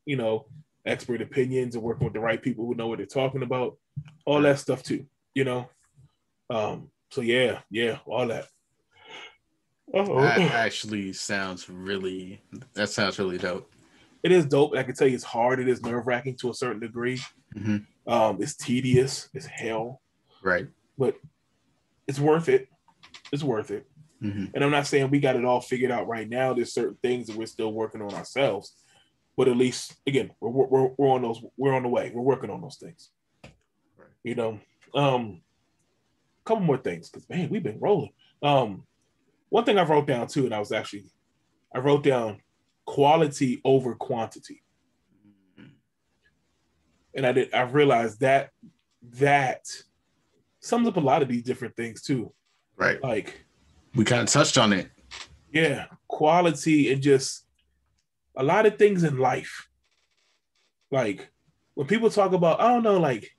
expert opinions and working with the right people who know what they're talking about, all that stuff too, so yeah, all that. That actually sounds really dope. It is dope. I can tell you it's hard. It is nerve-wracking to a certain degree. Mm-hmm. It's tedious. It's hell. Right. But it's worth it. It's worth it. Mm-hmm. And I'm not saying we got it all figured out right now. There's certain things that we're still working on ourselves. But at least, again, we're on those. We're on the way. We're working on those things. Right. Couple more things, because man, we've been rolling. One thing I wrote down too, and I wrote down quality over quantity. And I realized that sums up a lot of these different things too. Right. Like we kind of touched on it. Yeah. Quality and just a lot of things in life. Like when people talk about, I don't know, like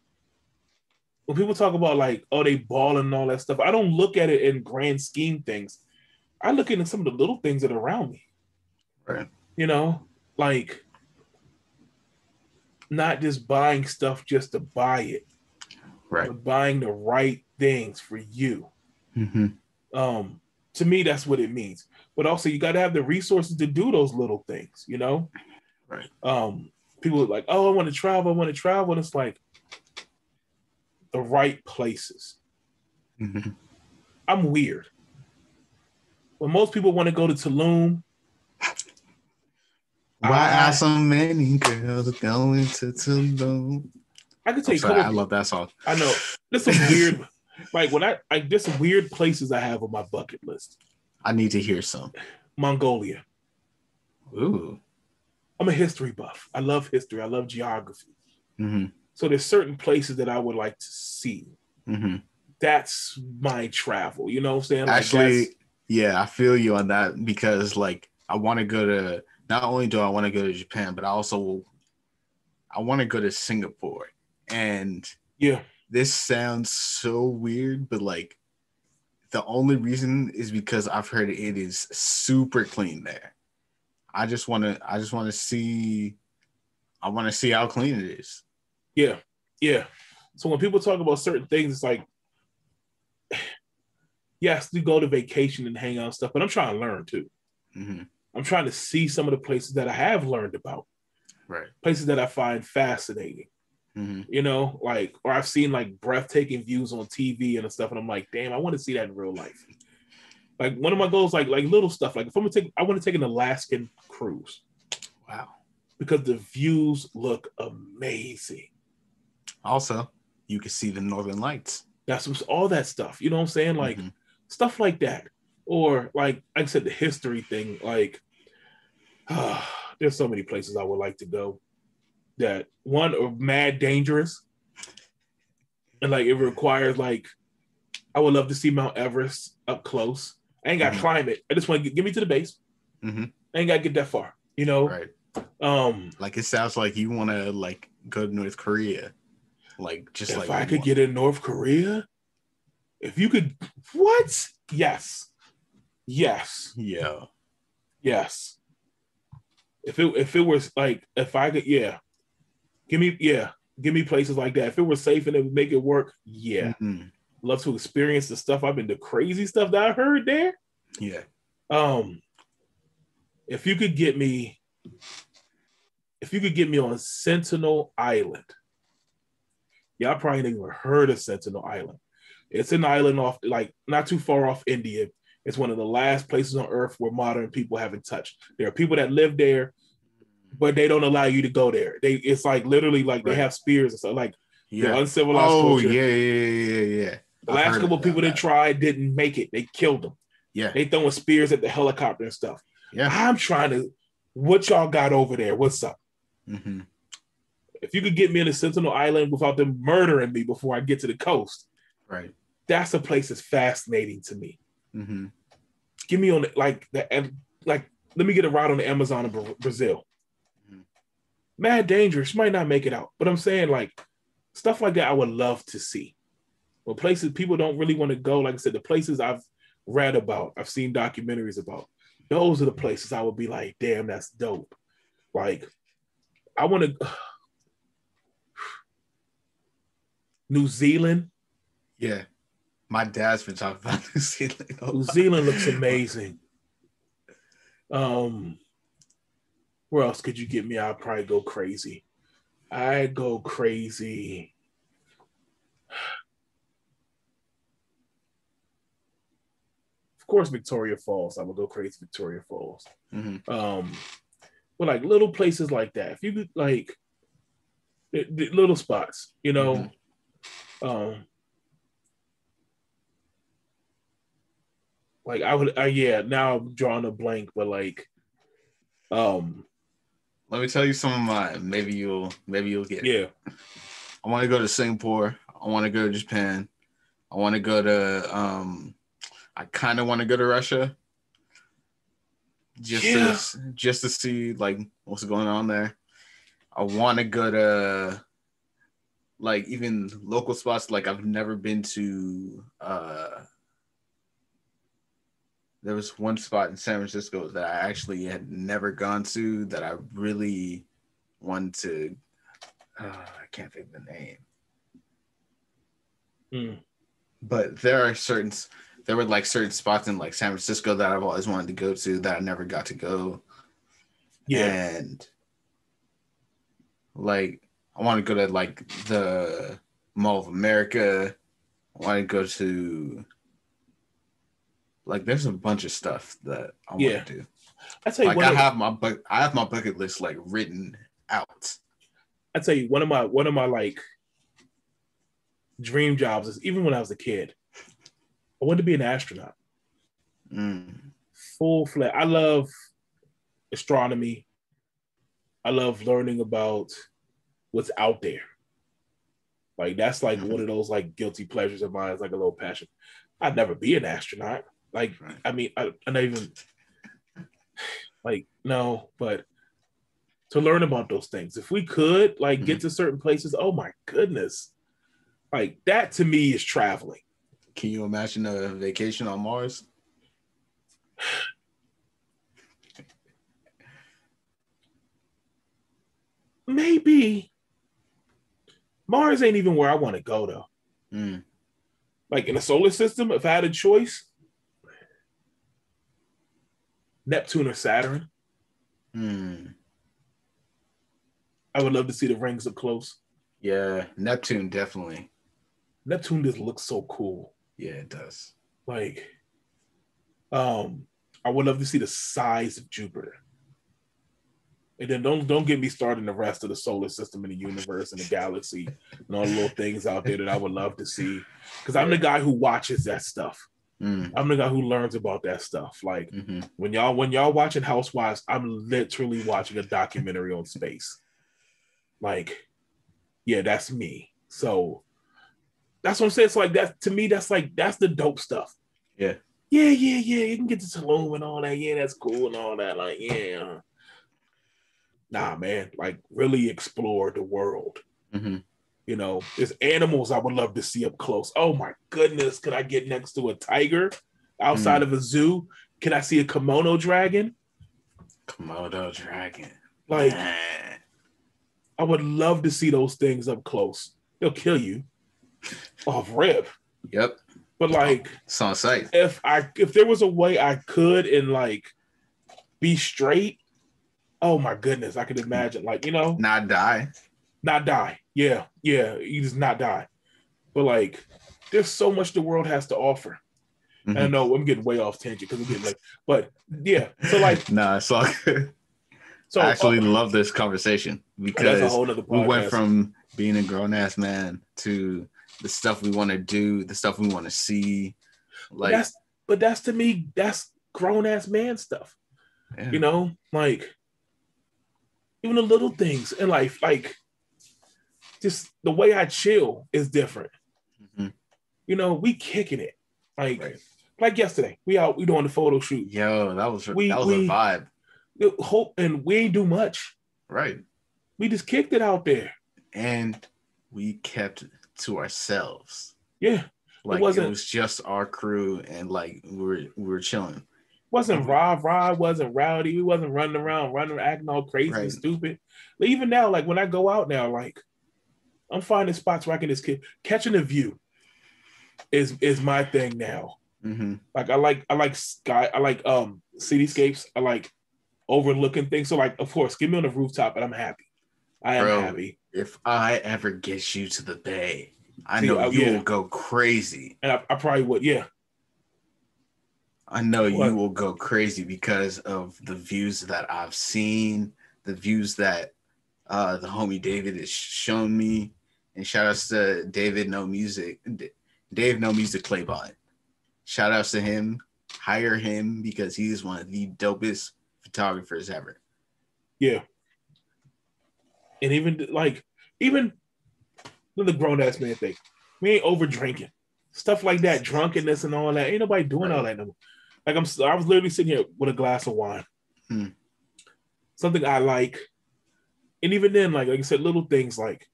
when people talk about like, oh, they balling and all that stuff, I don't look at it in grand scheme things. I look into some of the little things that are around me. Right. Like not just buying stuff just to buy it. Right. But buying the right things for you. Mm-hmm. To me, that's what it means. But also you got to have the resources to do those little things, Right. People are like, oh, I want to travel. And it's like the right places. Mm-hmm. I'm weird. When most people want to go to Tulum, why are so many girls going to Tulum? I could tell you. I love that song. I know. There's some weird, like there's some weird places I have on my bucket list. I need to hear some. Mongolia. Ooh. I'm a history buff. I love history. I love geography. Mm-hmm. So there's certain places that I would like to see. Mm-hmm. That's my travel. You know what I'm saying? Like, actually, yeah, I feel you on that, because like I want to go to, not only do I want to go to Japan, but I want to go to Singapore. And yeah, this sounds so weird, but like the only reason is because I've heard it is super clean there. I want to see how clean it is. Yeah. Yeah. So when people talk about certain things, it's like, yes, we go to vacation and hang out and stuff, but I'm trying to learn too. Mm-hmm. I'm trying to see some of the places that I have learned about. Right. Places that I find fascinating. You know, like, or I've seen like breathtaking views on TV and stuff, and I'm like, damn, I want to see that in real life. Like one of my goals, like little stuff. Like if I'm gonna take, I want to take an Alaskan cruise. Wow. Because the views look amazing. Also, you can see the Northern Lights. That's all that stuff. You know what I'm saying? Like stuff like that, or like I said, the history thing. Like, there's so many places I would like to go. That one are mad dangerous, and like it requires like I would love to see Mount Everest up close. I ain't got to climb it. I just want to get me to the base. I ain't got to get that far. You know, right? Like it sounds like you want to like go to North Korea, like just if like I could get in North Korea, if you could, what? Yes, yeah. yes. If it was like if I could, give me places like that. If it was safe and it would make it work, love to experience the stuff I've been, the crazy stuff that I heard there. Yeah. If you could get me on Sentinel Island. Y'all probably never heard of Sentinel Island. It's an island off, like not too far off India. It's one of the last places on Earth where modern people haven't touched. There are people that live there, but they don't allow you to go there. It's like literally like they have spears and stuff. Like the uncivilized culture. Yeah. The last couple of people that tried didn't make it. They killed them. Yeah. They throwing spears at the helicopter and stuff. Yeah. I'm trying to. What y'all got over there? What's up? If you could get me in a Sentinel Island without them murdering me before I get to the coast, right? That's a place that's fascinating to me. Give me on like let me get a ride on the Amazon in Brazil. Mad dangerous, might not make it out, but I'm saying like stuff like that I would love to see. Well, places people don't really want to go. Like I said, the places I've read about, I've seen documentaries about. Those are the places I would be like, damn, that's dope. Like, I want to. New Zealand. Yeah. My dad's been talking about New Zealand. New Zealand looks amazing. Where else could you get me? I'd probably go crazy. I'd go crazy. Of course, Victoria Falls. I would go crazy Victoria Falls. But like little places like that. If you could like the little spots, you know. Like I would, now I'm drawing a blank, but like, let me tell you some of mine. Maybe you'll get it. Yeah. I want to go to Singapore. I want to go to Japan. I want to go to, I kind of want to go to Russia. Just to see like what's going on there. I want to go to like even local spots. Like I've never been to, there was one spot in San Francisco that I actually had never gone to that I really wanted to. I can't think of the name. But there were certain spots in like San Francisco that I've always wanted to go to that I never got to go. Yeah. And like I want to go to like the Mall of America. I want to go to like there's a bunch of stuff that I want to do. I tell you, like I have my bucket list like written out. I tell you, one of my like dream jobs is even when I was a kid, I wanted to be an astronaut. Full-fledged. I love astronomy. I love learning about what's out there. Like that's like one of those like guilty pleasures of mine. It's like a little passion. I'd never be an astronaut. Like, I mean, I'm not even like, no, but to learn about those things, if we could like get to certain places, oh my goodness. Like that to me is traveling. Can you imagine a vacation on Mars? Maybe. Mars ain't even where I want to go though. Like in the solar system, if I had a choice, Neptune or Saturn. I would love to see the rings up close. Yeah, Neptune definitely. Neptune just looks so cool. Yeah, it does. Like, I would love to see the size of Jupiter. And then don't get me started in the rest of the solar system and the universe and the galaxy and all the little things out there that I would love to see. Because I'm the guy who watches that stuff. I'm the guy who learns about that stuff. Like when y'all watching Housewives, I'm literally watching a documentary on space. Like, yeah, that's me. So that's what I'm saying. It's like that to me, that's the dope stuff. Yeah. Yeah. You can get to Tulum and all that. Yeah, that's cool and all that. Like, yeah. Nah, man, like really explore the world. You know, there's animals I would love to see up close. Oh my goodness, could I get next to a tiger outside of a zoo? Can I see a Komodo dragon? Komodo dragon. Like, I would love to see those things up close. They'll kill you off rip. Yep. But like, it's on sight. If there was a way I could and like be straight, oh my goodness, I could imagine, like, you know, not die. Yeah, you just not die. But like, there's so much the world has to offer. And I know I'm getting way off tangent because we're getting like, but yeah. So like, nah, it's all good. So I actually love this conversation because that's a whole nother podcast. We went from being a grown ass man to the stuff we want to do, the stuff we want to see. Like, but that's to me, that's grown ass man stuff. Yeah. You know, like even the little things in life, like just the way I chill is different. You know, we kicking it. Like yesterday, we doing the photo shoot. Yo, that was a vibe. Hope, and we ain't do much. Right. We just kicked it out there. And we kept to ourselves. Yeah. Like it was just our crew and like we were chilling. Wasn't rah, wasn't rowdy. We wasn't running around, acting all crazy and stupid. But even now, like when I go out now, like I'm finding spots where I can just catching a view is my thing now. Like I like sky, I like cityscapes, I like overlooking things. So like, of course, get me on the rooftop and I'm happy. I am happy. If I ever get you to the bay, I know you will go crazy. And I probably would, yeah. I know you will go crazy because of the views that I've seen, the views that the homie David has shown me. And shout outs to Dave No Music Claybon. Shout outs to him. Hire him because he's one of the dopest photographers ever. Yeah. And even the grown ass man thing. We ain't over drinking. Stuff like that, drunkenness and all that. Ain't nobody doing all that no more. Like I was literally sitting here with a glass of wine. Something I like. And even then, like I said, little things like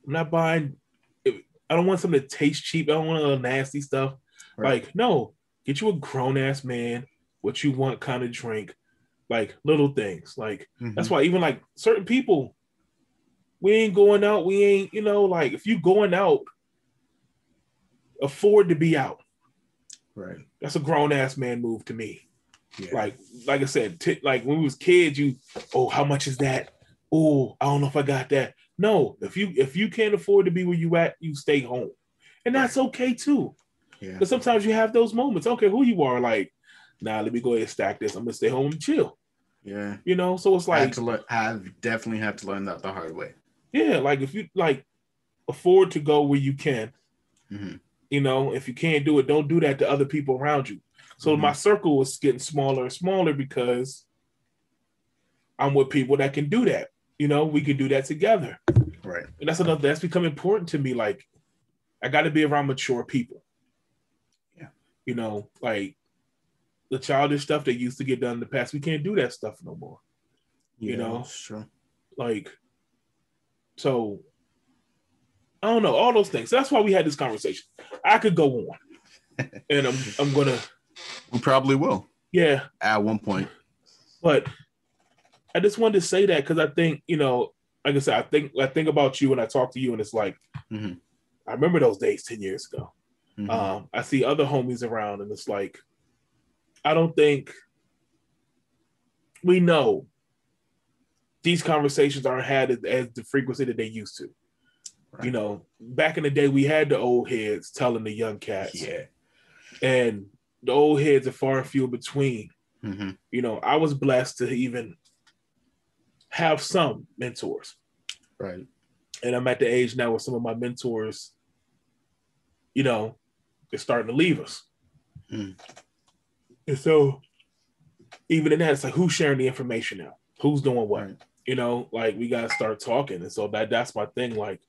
I'm not buying. I don't want something to taste cheap. I don't want a nasty stuff. Right. Like, no, get you a grown ass man, what you want kind of drink. Like little things. Like that's why even like certain people, we ain't going out. We ain't, you know, like if you going out, afford to be out. Right. That's a grown ass man move to me. Yeah. Like I said, like when we was kids, how much is that? Oh, I don't know if I got that. No, if you can't afford to be where you at, you stay home. And that's okay too. Yeah. Because sometimes you have those moments. I don't care who you are, like, nah, let me go ahead and stack this. I'm gonna stay home and chill. Yeah. You know, so it's like I definitely have to learn that the hard way. Yeah, like if you like afford to go where you can, you know, if you can't do it, don't do that to other people around you. So my circle is getting smaller and smaller because I'm with people that can do that. You know, we can do that together. Right. And that's become important to me. Like, I got to be around mature people. Yeah. You know, like the childish stuff that used to get done in the past, we can't do that stuff no more. Yeah, you know, that's true. Like, so I don't know, all those things. So that's why we had this conversation. I could go on, and I'm gonna. We probably will. Yeah. At one point. But I just wanted to say that because I think, you know, like I said, I think about you when I talk to you, and it's like, I remember those days 10 years ago. I see other homies around, and it's like, I don't think we know these conversations aren't had as the frequency that they used to. You know, back in the day, we had the old heads telling the young cats. Yeah. And the old heads are far and few between. Mm-hmm. You know, I was blessed to even have some mentors. Right. And I'm at the age now where some of my mentors, you know, they're starting to leave us. Mm. And so even in that, it's like, who's sharing the information now? Who's doing what? Right. You know, like we got to start talking. And so that's my thing. Like,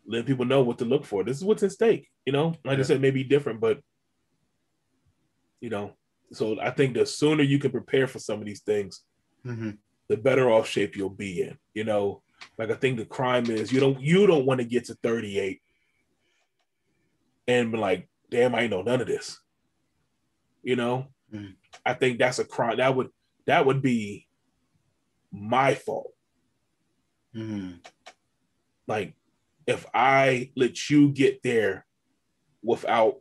let people know what to look for. This is what's at stake. You know, like I said, it may be different, but, you know, so I think the sooner you can prepare for some of these things, the better off shape you'll be in. You know, like I think the crime is you don't want to get to 38 and be like, damn, I ain't know none of this. You know, I think that's a crime. That would be my fault. Like, if I let you get there without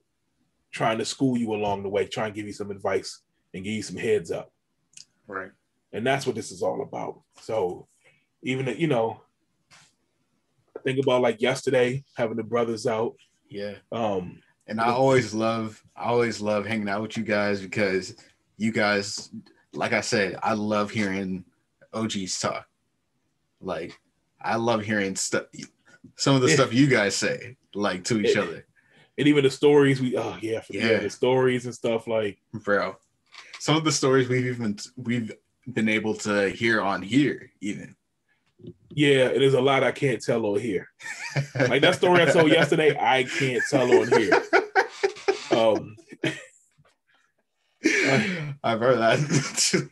trying to school you along the way, try and give you some advice and give you some heads up. Right. And that's what this is all about. So even, you know, I think about like yesterday, having the brothers out. Yeah. And I always love hanging out with you guys because you guys, like I said, I love hearing OGs talk. Like, I love hearing some of the stuff you guys say, like, to each other. And even the stories the stories and stuff, like, bro, some of the stories we've been able to hear on here, even. Yeah, it is a lot I can't tell on here. Like that story I told yesterday, I can't tell on here. I've heard that.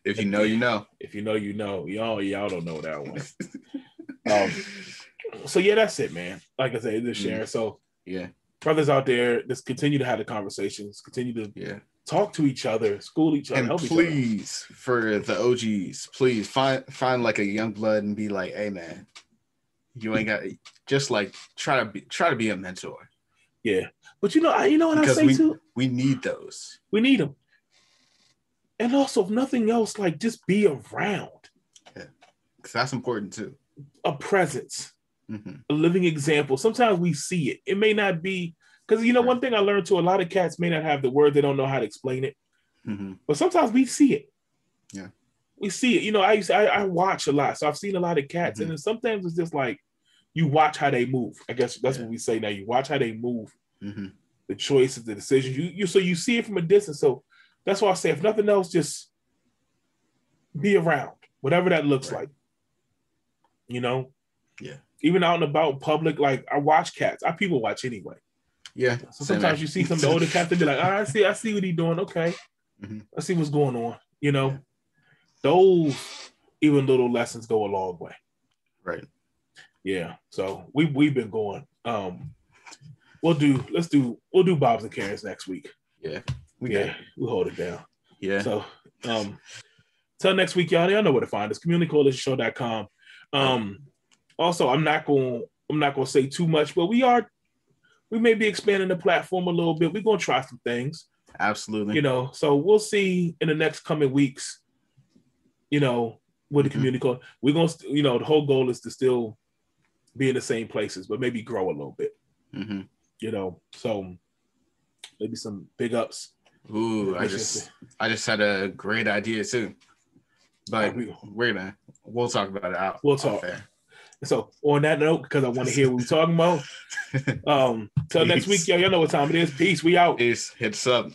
If you know, you know. If you know, you know. Y'all don't know that one. So yeah, that's it, man. Like I said, just sharing. So yeah, brothers out there, just continue to have the conversations, continue to talk to each other, school each other, and help please, each other. For the OGs, please find like a young blood and be like, hey man, you ain't got, just like try to be a mentor. Yeah, but you know what because I say too. We need those. We need them, and also if nothing else, like just be around. Yeah, because that's important too. A presence. A living example. Sometimes we see it. It may not be, because one thing I learned too, a lot of cats may not have the word, they don't know how to explain it. But sometimes we see it. Yeah. We see it. I watch a lot. So I've seen a lot of cats. And then sometimes it's just like you watch how they move. I guess that's what we say now. You watch how they move. The choices, the decisions. You see it from a distance. So that's why I say, if nothing else, just be around. Whatever that looks like. Yeah. Even out and about public, like I watch cats. I people watch anyway. Yeah. So sometimes you see some of the older cats and be like, oh, I see what he's doing. Okay. I see what's going on. Those even little lessons go a long way. Right. Yeah. So we've been going. We'll do Bob's and Karen's next week. Yeah. We'll hold it down. Yeah. So till next week, y'all know where to find us. CommunityCoalitionShow.com. Also, I'm not gonna say too much, but we may be expanding the platform a little bit. We're gonna try some things. Absolutely. So we'll see in the next coming weeks. With the community, we're gonna, the whole goal is to still be in the same places, but maybe grow a little bit. So maybe some big ups. Ooh, I just had a great idea too, but we'll talk about it out. We'll talk. So on that note, because I want to hear what we're talking about. Till next week, y'all know what time it is. Peace. We out. Peace. Hit us up.